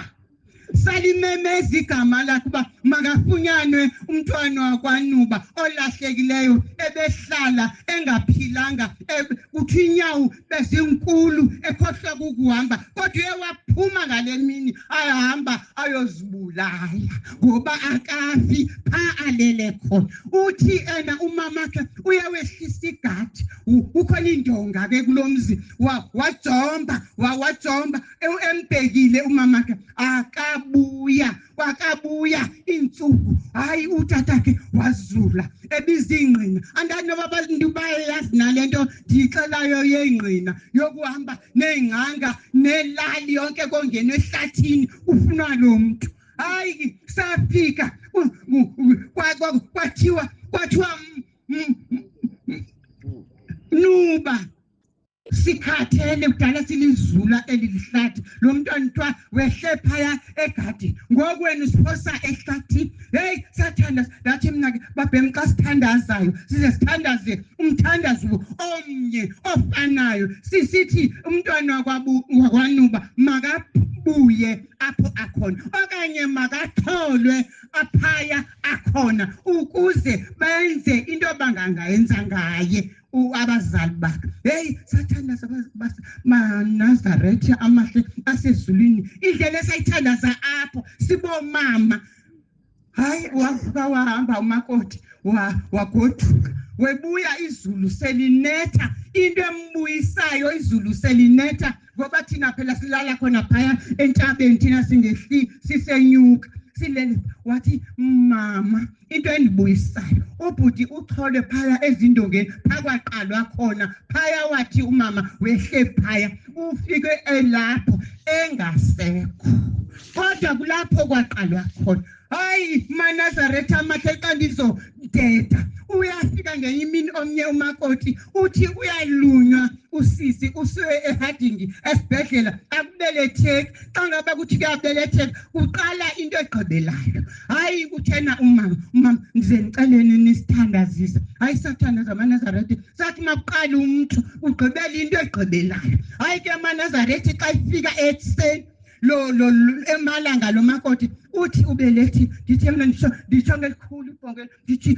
salimemeza igama lakhe uba makafunyanwe umntwana wakwaNuba olahlekileyo ebehlala engaphilanga kuthi inyawo bezinkulu ekhohlwa ukuhamba kodwa uyewaphuma ngale mini ayahamba ayozibulala ngoba akafi pha alele khona uthi umama wakhe uyawehlisa igadi ukhona indonga ke kulomzi wajomba embhekile umama wakhe wakabuya insuku hayi utata ke wazula ebizingqina andani noba abantu bayayazi nalento ndixelayo yengqina yokuhamba neenganga nelali yonke kongena ehlathini ufunwa lo muntu hayi safika kwathiwa Nuba sikhathele kudala silizula elilihlathi lo mntwana kuthiwa wehle phaya egadi ngokwenu siphosa ehlathi hey sathanda lathi mina ke babhem xa sithandazayo size sithandaze umthandazo omnye ofanayo sisithi umntwana wakwaNuba makabuye apho akhona okanye makatholwe aphaya akhona ukuze benze into abangangayenza ngaye abazali bakhe hey sathandaza Manazaretha amahle asezulwini indlela esayithandaza apho sibomama hayi wavuka wahamba umakoti wagoduka webuya izulu selinetha into embuyisayo izulu selinetha ngoba thina phela silala khona phaya entabeni thina singehli sisenyuka silele wathi mama into endibuyisayo ubhuti uchole phaya ezindongeni phakwaqalwa khona phaya wathi umama wehle phaya ufike elapho engasekho kodwa kulapho kwaqalwa khona hayi Manazaretha amahle xa ndizodeda uyafika ngenye imini omnye umakoti uthi uyalunywa usisi usuke eHarding esibhedlela akubeletheki xa ngaba kuthi kuyabeletheka uqala into egqibelayo hayi kuthena umama ndize niceleni nisithandazise hayi sathandaza Manazaretha sathi makuqala umuntu ugqibela into egqibelayo hayi ke Manazaretha xa ifika ekuseni lo emalanga lo makoti uthi ubelethi ndithi mina nditsho ngelikhulu ibhonke ndithi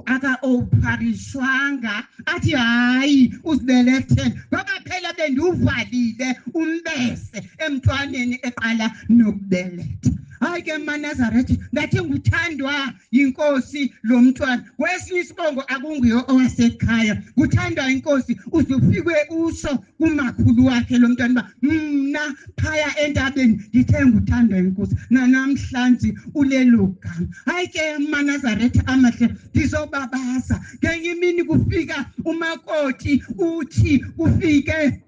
aka oparishwanga athi hayi uzibelethele ngoba phela sele ndiwuvalile umbese emntwaneni eqala nokubeletha. Hayi ke maNazaretha ngathi nguthandwa yinkosi lo mntwana. Kwesinye isibongo akunguyo owasekhaya, kuthandwa inkosi. Uzufikwe usho kumakhulu wakhe lo mntwana ba mna phaya entabeni ngithe nguthandwa inkosi, namhlanje ulelo gama. Hayi ke maNazaretha amahle ndizobabaza. Ngenye imini kufika umakoti uthi kufike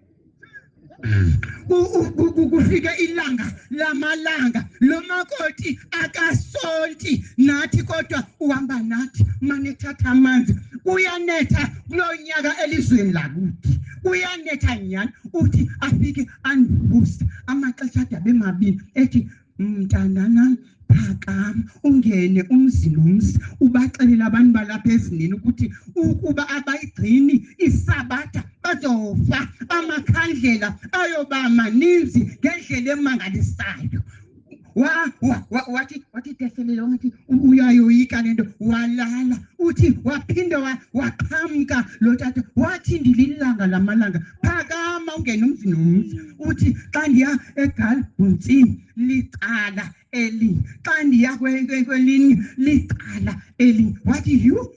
kufike ilanga lamalanga, lo makoti akasonti nathi kodwa uhamba nathi manethatha amanzi. Uyanetha kulo nyaka elizweni lakuthi, uyanetha nyani. Uthi afike andibuze amaxesha ade abe mabini ethi mntanana phakama ungene umzi nomzi ubaxelela abantu balapha ezinini ukuthi ukuba abayigcini isabatha bazofa, amakhandlela ayoba maninzi ngendlela emangalisayo. Wathi teselele wathi uyayoyika lento, walala. Uthi waphinde waqhamuka lo tata wathi ndililanga lamalanga phakama ungene umzi nomzi. Uthi xa ndiya eGalbontsini licala eli, xa ndiya kwelinye licala eli. Wathi yu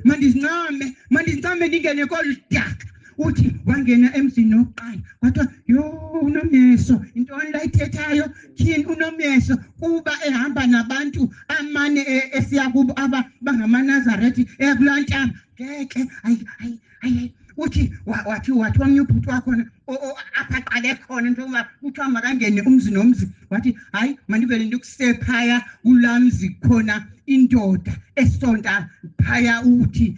mandizincame ndingene kolu daka. Uthi wangena emzini wokuqala wathiwa yo unomyeso, intoni la ithethayo tyhini unomyeso kuba ehamba nabantu amane esiya kubo abangamaNazarethi kulaa ntaba. Ngeke hayi. Uthi wathi omnye ubhuti wakhona apha qale khona njengoba kuthiwa makangene umzi nomzi. Wathi hayi mandivele ndikusephaya kulaa mzi khona indoda esonta phaya. Uthi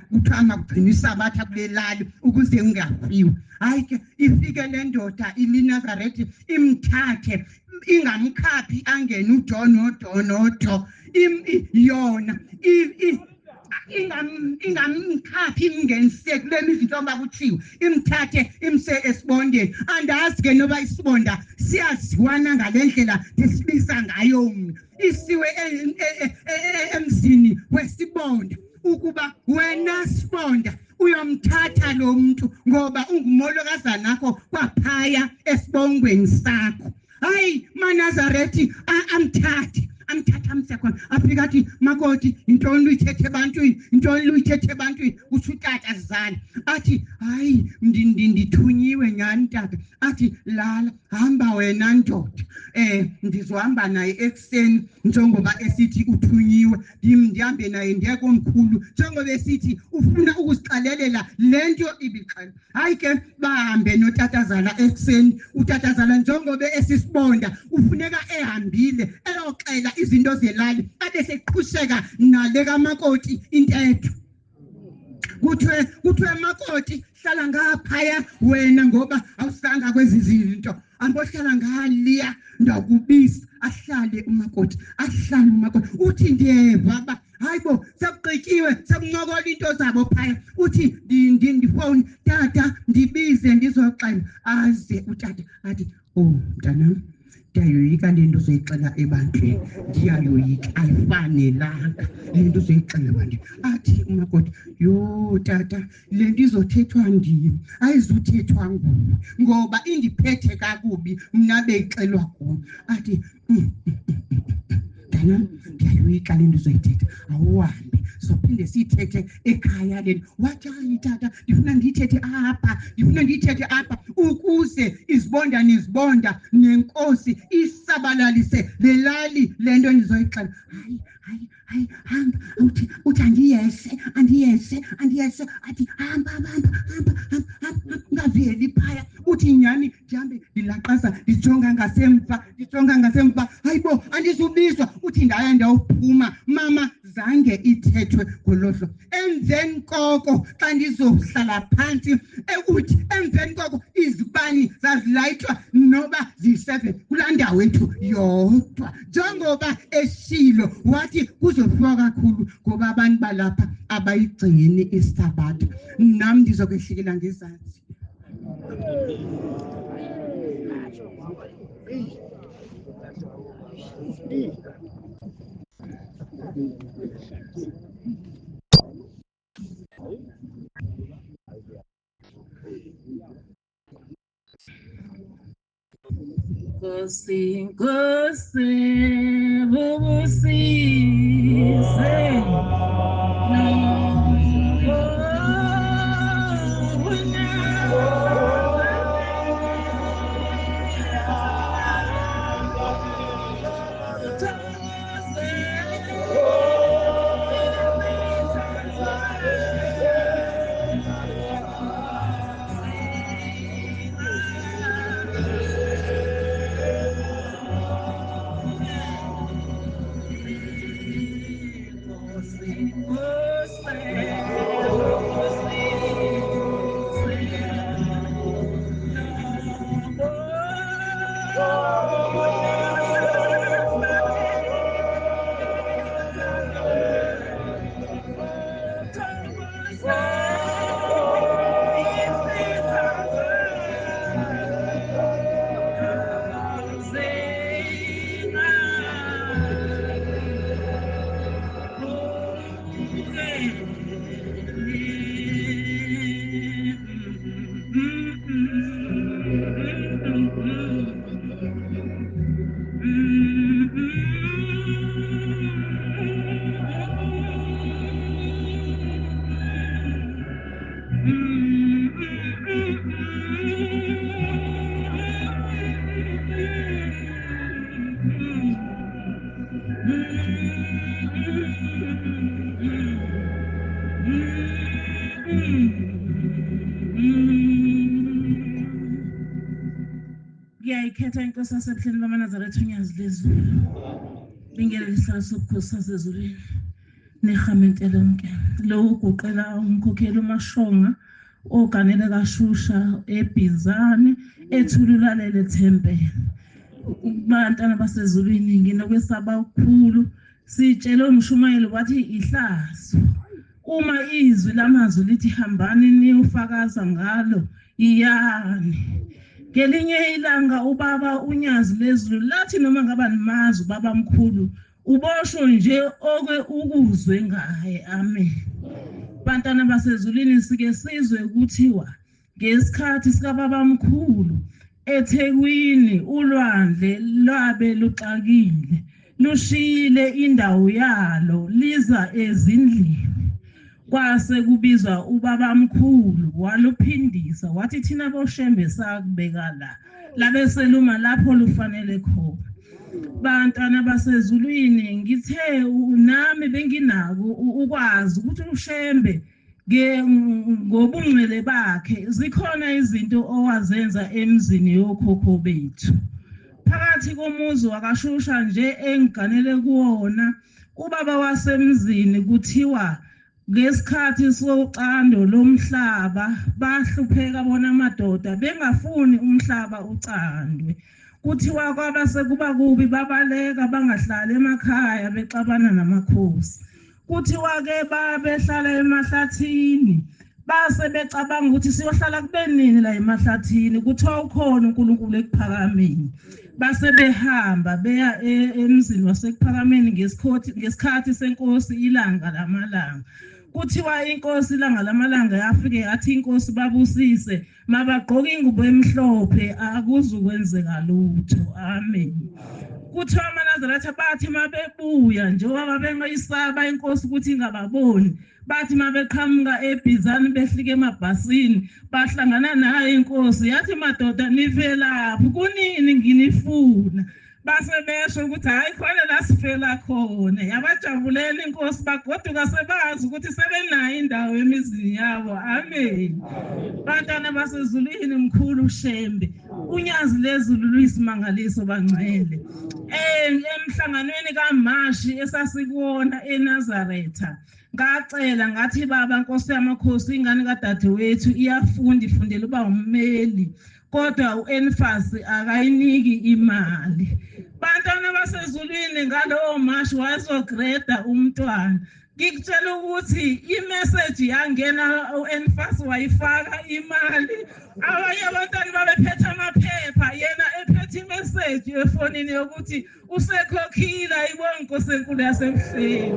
kuthiwa makugcina isabatha kule lali ukuze ungafiwa. Hayi ke ifike le ndoda iLinazaretha imthathe, ingamkhaphi angene udonodonodo yona ingamkhaphi imngenise kule mizi ntoba kuthiwa imthathe imse esibondeni. Andazi ke noba isibonda siyaziwana ngale ndlela ndisibisa ngayo mna. Isiwe emzini wesibonda ukuba wena sibonda uyomthatha lo muntu ngoba ungumolokazana akho kwaphaya esibongweni sakho. Hayi maNazarethi amthathe amse khona. Afika athi makoti intoni uyithethe ebantwini, uthi utata zala. Athi hayi ndithunyiwe nyani tata. Athi lala, hamba wena ndoda, ndizohamba naye ekuseni njengoba esithi uthunyiwe, ndihambe naye ndiye komkhulu njengoba esithi ufuna ukusiqalelela le nto ibixela. Hayi ke bahambe notatazala ekuseni. Utatazala njengoba esisibonda ufuneka ehambile eyoxela izinto zelali, ade seqhusheka nale kamakoti intetho. Kuthiwe makoti hlala ngaphaya wena ngoba awusanga kwezi zinto, ambohlala ngaliya ndakubisa. Ahlale umakoti. Uthi ndiyeva ba hayibo sekugqityiwe sekuncokola into zabo phaya. Uthi ndifowuni tata ndibize ndizoxela. Aze utata athi mntanam ndiyayoyika le nto uzoyixela ebantwini, ndiyayoyika ayifanelanga le nto uzoyixela ebantwini. Athi umakoti yo tata le nto izothethwa ndim ayizuthethwa nguwe ngoba indiphethe kakubi mna beyixelwa kuwe. Athi mntanam ndiyayoyika le nto uzoyithetha, awuhambi sophinde siyithethe ekhaya le nto. Wathi hayi tata ndifuna ndiyithethe apha ukuze izibonda nezibonda nenkosi isabalalise le lali le nto ndizoyixela. Hayi hamba. Uthi andiyese. Athi hamba ungaveli phaya. Uthi nyani ndihambe ndilaqaza ndijonga ngasemva. Hayibo andizubizwa. Uthi ndaya ndawuphuma mama zange ithethwe ngolohlo. Emveni koko xa ndizohlala phantsi uthi emveni koko izibani zazilayitwa noba ziyi-7 kulaa ndawo ethu yodwa njengoba eshilo. Wathi kuzofiwa kakhulu ngoba abantu balapha abayigcini isabatha. Nam ndizokwehlikela ngezantsi. Nkosi bubusise ngiyayikhetha inkosi yasebuhleni kaManazaretha unyazi lezulu bingele isihlalo sobukhosi sasezulwini nehamento lonke lo uguqela umkhokheli uMashonga oganele kaShusha eBizane ethululalele Thempele bantwana basezulwini nginokwesaba ukukhulu sitshele umshumayeli wathi ihlazo uma izwi lamazwi lithi hambani niyofakaza ngalo iyani ngelinye ilanga ubaba unyazi lezulu lathi noma ngaba nimazi ubaba mkhulu ubosho nje okwe ukuzwe ngaye amen bantwana basezulwini sike sizwe ukuthiwa ngesikhathi sikababa mkhulu eThekwini ulwandle lwabe luxakile lushile indawo yalo liza ezindlini kwase kubizwa ubaba mkhulu waluphindisa wathi thina boshembe sakubeka la beseluma lapho lufanele khona bantwana basezulwini ngithe nami benginako ukwazi ukuthi ushembe ngobungcwele bakhe zikhona izinto owazenza emzini yokhokho bethu phakathi komuzi wakaShusha nje engiganele kuwona ubaba wasemzini kuthiwa ngesikhathi soqando lomhlaba bahlupheka bona amadoda bengafuni umhlaba ucandwe kuthiwa kwabase kuba kubi babaleka bangahlali emakhaya bexabana namakhosi kuthiwa ke babehlala emahlathini base becabanga ukuthi siyohlala kubenini la emahlathini kuthiwa ukhona uNkulunkulu ekuphakameni base behamba beya emzini wasekuphakameni ngesikhathi senkosi ilanga lamalanga kuthiwa inkosi ilanga lamalanga yafike yathi inkosi babusise mabagqoka ingubo emhlophe akuzukwenzeka lutho amen kuthiwa aManazaretha bathi mabebuya njengoba bengayisaba inkosi ukuthi ingababoni bathi mabeqhamuka eBizane behlike emabhasini bahlangana naye inkosi yathi madoda nivelaphi kunini nginifuna base besho ukuthi hayi khona la sifela khona yabajabulela inkosi bagoduka sebazi ukuthi sebenayo indawo emizini yabo amen bantwana basezulwini mkhulu ushembe unyazi lezulu luyisimangaliso bangcwele emhlanganweni kaMashi esasikuwona eNazaretha ngacela ngathi baba Nkosi yamakhosi ingane kadadewethu iyafunda ifundela uba ummeli kodwa uEnfas akayiniki imali bantwana basezulwini ngalowo Mashi wazogreda umntwana ngikutshela ukuthi imessage yangena uEnfas wayifaka imali abanye abantwana babephethe amaphepha yena ephethe imessage efonini yokuthi usekhokhile ayibonge Nkosi enkulu yasebuhleni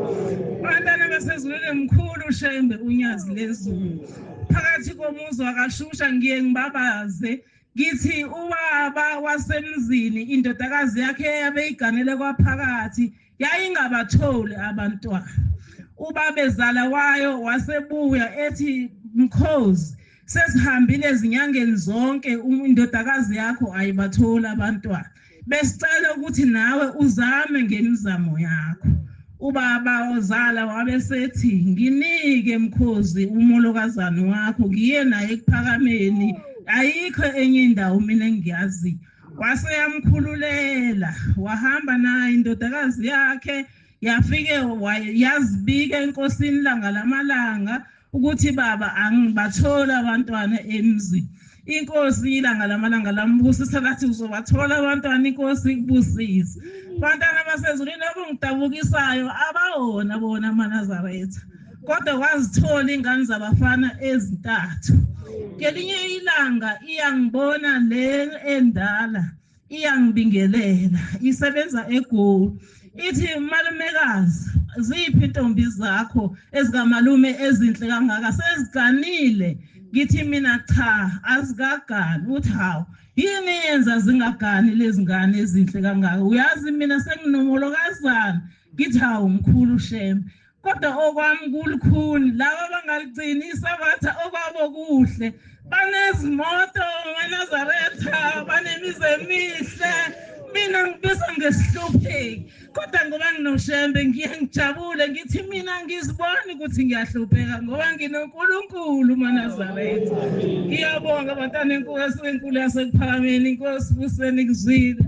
bantwana basezulwini mkhulu ushembe unyazi lezulu phakathi komuzi wakaShusha ngiye ngibabaze ngithi ubaba wasemzini indodakazi yakhe yabeyiganele kwaphakathi yayingabatholi abantwana. Ubabezala wayo wasebuya ethi Mkhozi sesihambile ezinyangeni zonke indodakazi yakho ayibatholi abantwana. Besicela ukuthi nawe uzame ngemizamo yakho. Ubaba ozala wabesethi nginike Mkhozi umolokazana wakho ngiye naye ekuphakameni ayikho enye indawo mina engiyazi. Wase yamkhululela wahamba naye indodakazi yakhe yafike yazibika enkosini langa lamalanga ukuthi baba angibathola abantwana emzini. Inkosi ilanga lamalanga lambusisa lathi uzobathola abantwana inkosi ikubusise. Abantwana basezulwini okungidabukisayo abawona bona amaNazaretha. Kodwa wazithola ingane zabafana ezintathu. Ngelinye ilanga iyangibona le endala iyangibingelela isebenza eGoli. Ithi malumekazi ziphi intombi zakho ezikamalume ezinhle kangaka seziganile? Ngithi mina cha azikagani. Uthi hawu yini yenza zingagani lezi ngane ezinhle kangaka? Uyazi mina senginomolokazana. Ngithi hawu mkhulu Shembe. Kodwa okwami kulukhuni laba bangaligcinisa batha okwabo kuhle banezimoto amaNazaretha banemizi emihle mina ngibisa ngesihlupheki. Kodwa ngoba nginoShembe ngiye ngijabule ngithi mina ngizibona ukuthi ngiyahlupheka ngoba nginoNkulunkulu amaNazaretha. Ngiyabonga abantwana enkosi enkulu yasekuphakameni inkosi buseni kuzwile.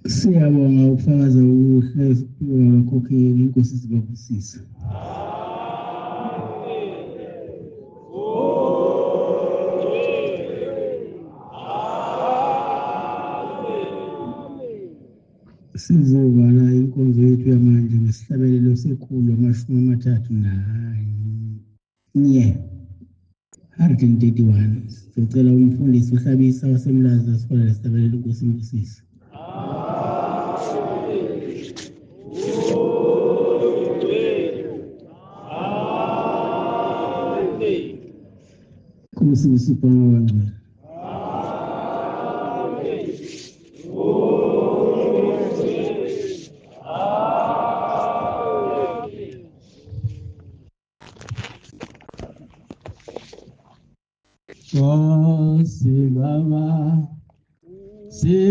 Siyabonga ukufakaza ubuhle ngakhokheli inkosi zibabusisa. Sizobala inkonzo yethu yamanje ngesihlabelelo sekhulu 131. Sicela umfundisi uHlabisa wasemlaza asiholele isihlabelelo inkosi imbusise. Inkosi usipho wangcwele. Sibaba sizwe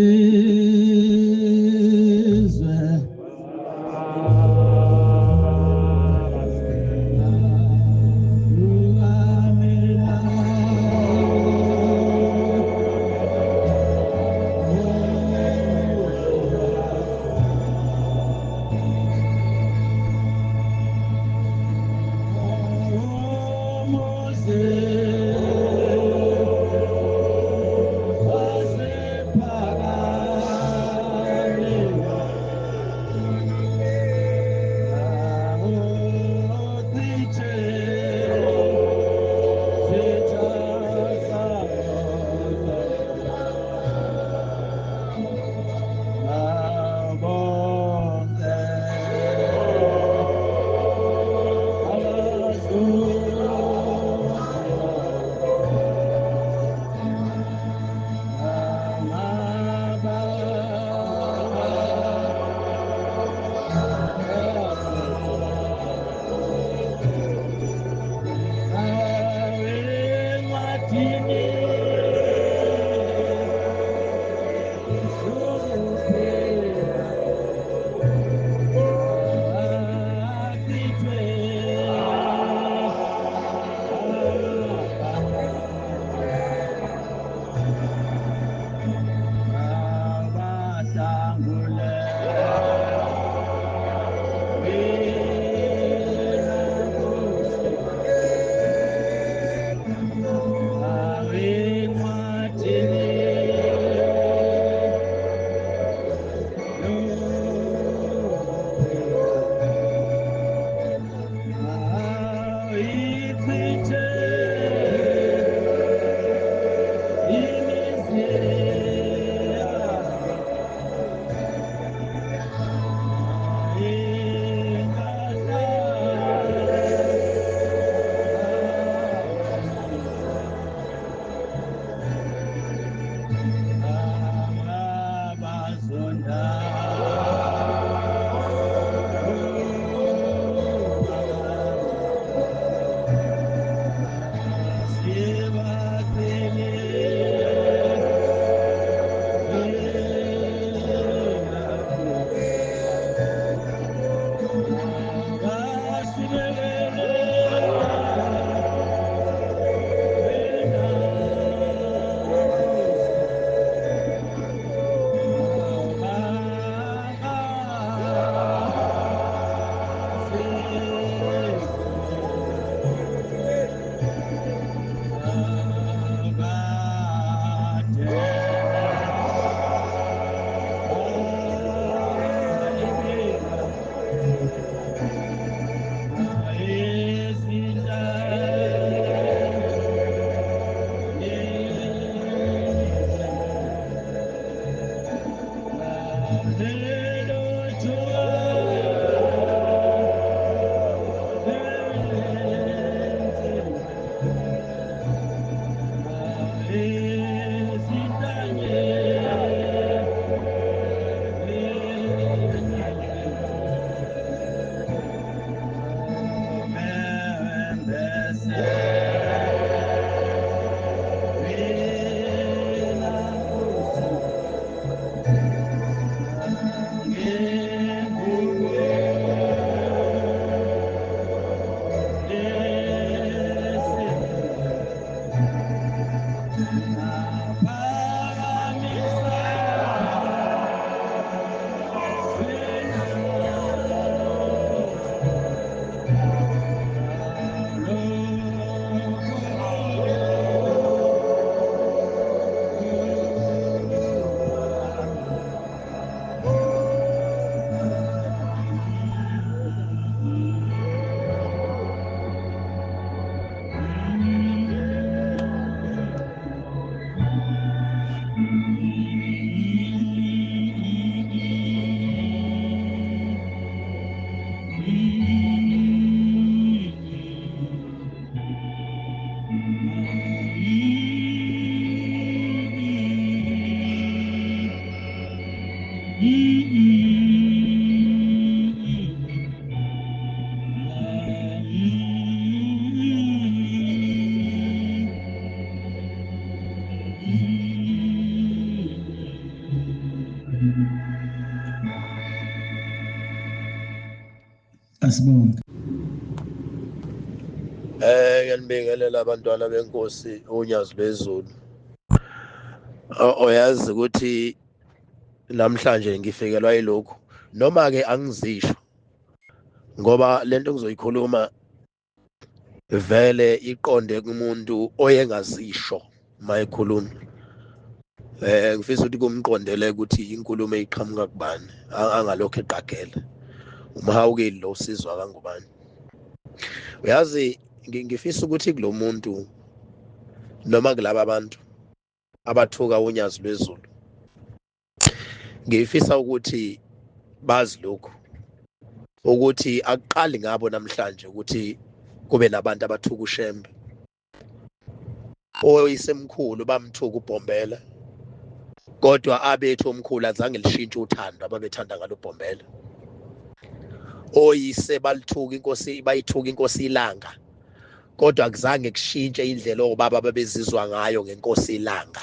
Asibonge. Ngiyanibingelela abantwana benkosi unyazi lwezulu. Oyazi ukuthi namhlanje ngifikelwa yilokhu noma ke angizisho ngoba lento engizoyikhuluma vele iqonde kumuntu oyengazisho mayikhuluma. Ngifisa ukuthi kumqondele ukuthi inkulumo eyiqhamuka kubani angalokho eqagela. Umhawukeli lo usizwa kangubani. Uyazi ngifisa ukuthi kulo muntu noma kulabo abantu abathuka unyazi lwezulu ngifisa ukuthi bazi lokho ukuthi akuqali ngabo namhlanje ukuthi kube nabantu abathuka uShembe oyisemkhulu bamthuka uBhombela kodwa abethu omkhulu azange lishintshe uthando ababethanda ngalo uBhombela oyise balithuka inkosi bayithuka inkosi ilanga kodwa akuzange kushintshe indlela obaba babezizwa ngayo ngenkosi ilanga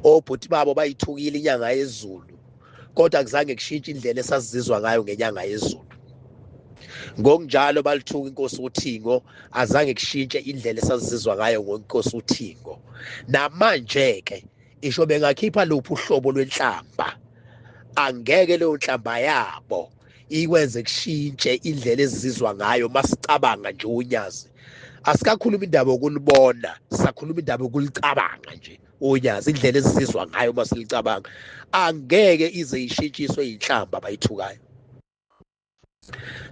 obhuti babo bayithukile inyanga yezulu kodwa akuzange kushintshe indlela esazizwa ngayo ngenyanga yezulu ngokunjalo balithuka inkosi uThingo azange kushintshe indlela esazizwa ngayo ngenkosi uThingo namanje ke isho bengakhipha luphi uhlobo lwenhlamba angeke leyo nhlamba yabo ikwenze kushintshe indlela ezizizwa ngayo masicabanga nje unyazi asikakhuluma indaba yokulibona sakhuluma indaba yokulicabanga nje unyazi indlela ezizizwa ngayo masilicabanga angeke ize ishintshiswe inhlamba bayithukayo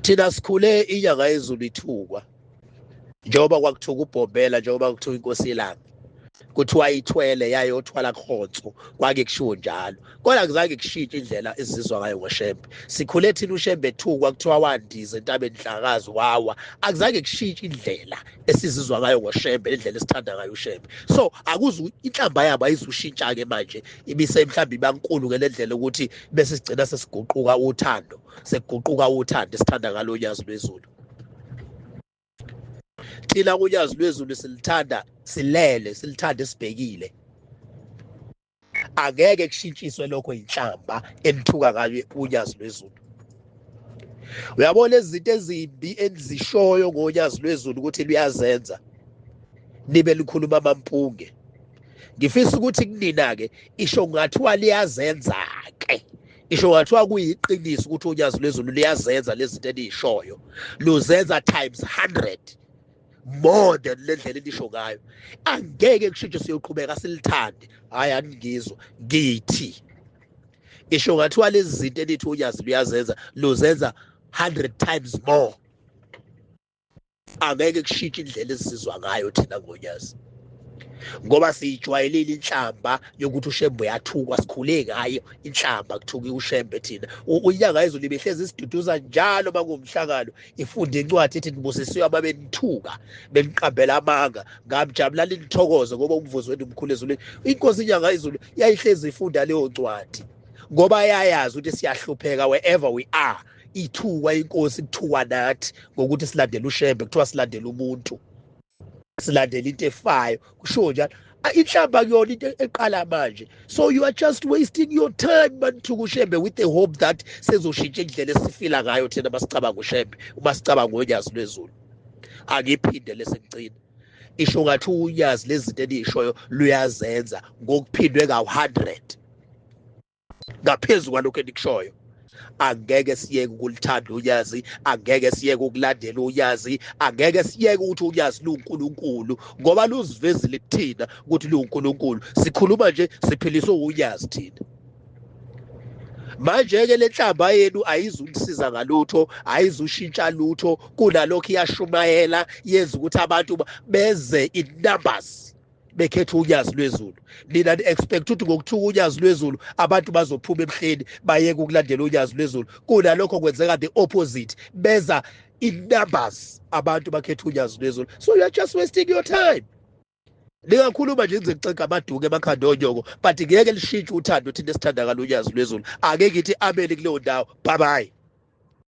thina sikhule inyanga yezulu ithukwa njengoba kwakuthuka uBhombela njengoba kwakuthuka inkosi ilanga kuthiwa ithwele yayothwala khonso kwake kushiwo njalo kodwa akuzange kushintshe indlela esizizwa ngayo ngoShembe sikhule thina uShembe ethukwa kuthiwa wandiza entabeni Dlakazi wawa akuzange kushintshe indlela esizizwa ngayo ngoShembe indlela esithanda ngayo uShembe so akuze inhlamba yabo ayizushintsha ke manje ibise mhlawumbe ibankulu ngendlela ukuthi bese sigcina sesiguquka uthando sekuguquka uthando esithanda ngalo unyazi lwezulu thina unyazi lwezulu silithanda silele silithanda sibhekile angeke kushintshiswe lokho inhlamba enithuka ngayo unyazi lwezulu Uyabona izinto ezimbi endizishoyo ngolwazi lwezulu ukuthi luyazenza nibe likhuluma amampunge. Ngifisa ukuthi kunina-ke isho ngathiwa liyazenza-ke, isho ngathiwa kuyiqiniso ukuthi ulwazi lwezulu liyazenza lezi zinto eniyishoyo, luzenza times 100 more than le ndlela enisho ngayo. Angeke kushintshe, siyoqhubeka silithande. Hhayi, aningizwa ngithi isho ngathiwa lezi zinto enithi ulwazi luyazenza, luzenza 100 times more. Angeke kushintshe indlela esizwa ngayo thina ngolwazi, ngoba siyijwayelile inhlamba yokuthi uShembe uyathukwa, sikhule ngayo inhlamba kuthuki uShembe thina. Inyanga yezulu behlezi isiduduza njalo makuwumhlangano ifunda incwadi ethi nibusisiwe ababenithuka beniqambela amanga, ngamjabulala nithokoze ngoba umvuzo wenu umkhulu ezulwini. Inkosi inyanga yezulu yayihlezi ifunda leyo ncwadi ngoba yayazi ukuthi siyahlupheka wherever we are. Ithuka inkosi, kuthuka nathi ngokuthi silandele uShembe, kuthiwa silandele umuntu, silandele into efayo. Kusho njalo inhlamba kuyona into eqala manje. So you are just wasting your time manithuka uShembe with the hope that sezoshintsha indlela esifila ngayo thina masicabanga uShembe, uma sicabanga ngolwazi lwezulu. Angiphinde lesengcina isho ngathi ulwazi lezi zinto eniyishoyo luyazenza ngokuphindwe ka100 ngaphezulu kwalokho enikushoyo. Angeke siyeke ukulithanda ulwazi, angeke siyeke ukulandela ulwazi, angeke siyeke ukuthi ulwazi luNkulunkulu ngoba luzivezile kuthina ukuthi luNkulunkulu. Sikhuluma nje siphiliswe ulwazi thina. Manje-ke le nhlamba yenu ayizulisiza ngalutho, ayizushintsha lutho, kunalokho iyashumayela yenza ukuthi abantu beze in numbers bekhetha ulwazi lwezulu. Nina ni-expect ukuthi ngokuthuka ulwazi lwezulu abantu bazophuma ebuhleni bayeke ukulandela ulwazi lwezulu. Kunalokho kwenzeka the opposite, beza in numbers abantu bakhetha ulwazi lwezulu. So you are just wasting your time. Ningakhuluma nje nize kuxega amaduke emakhanda onyoko, but ngeke lishintshe uthando thina esithanda ngalo ulwazi lwezulu. Ake ngithi amen kuleyo ndawo. Bye bye.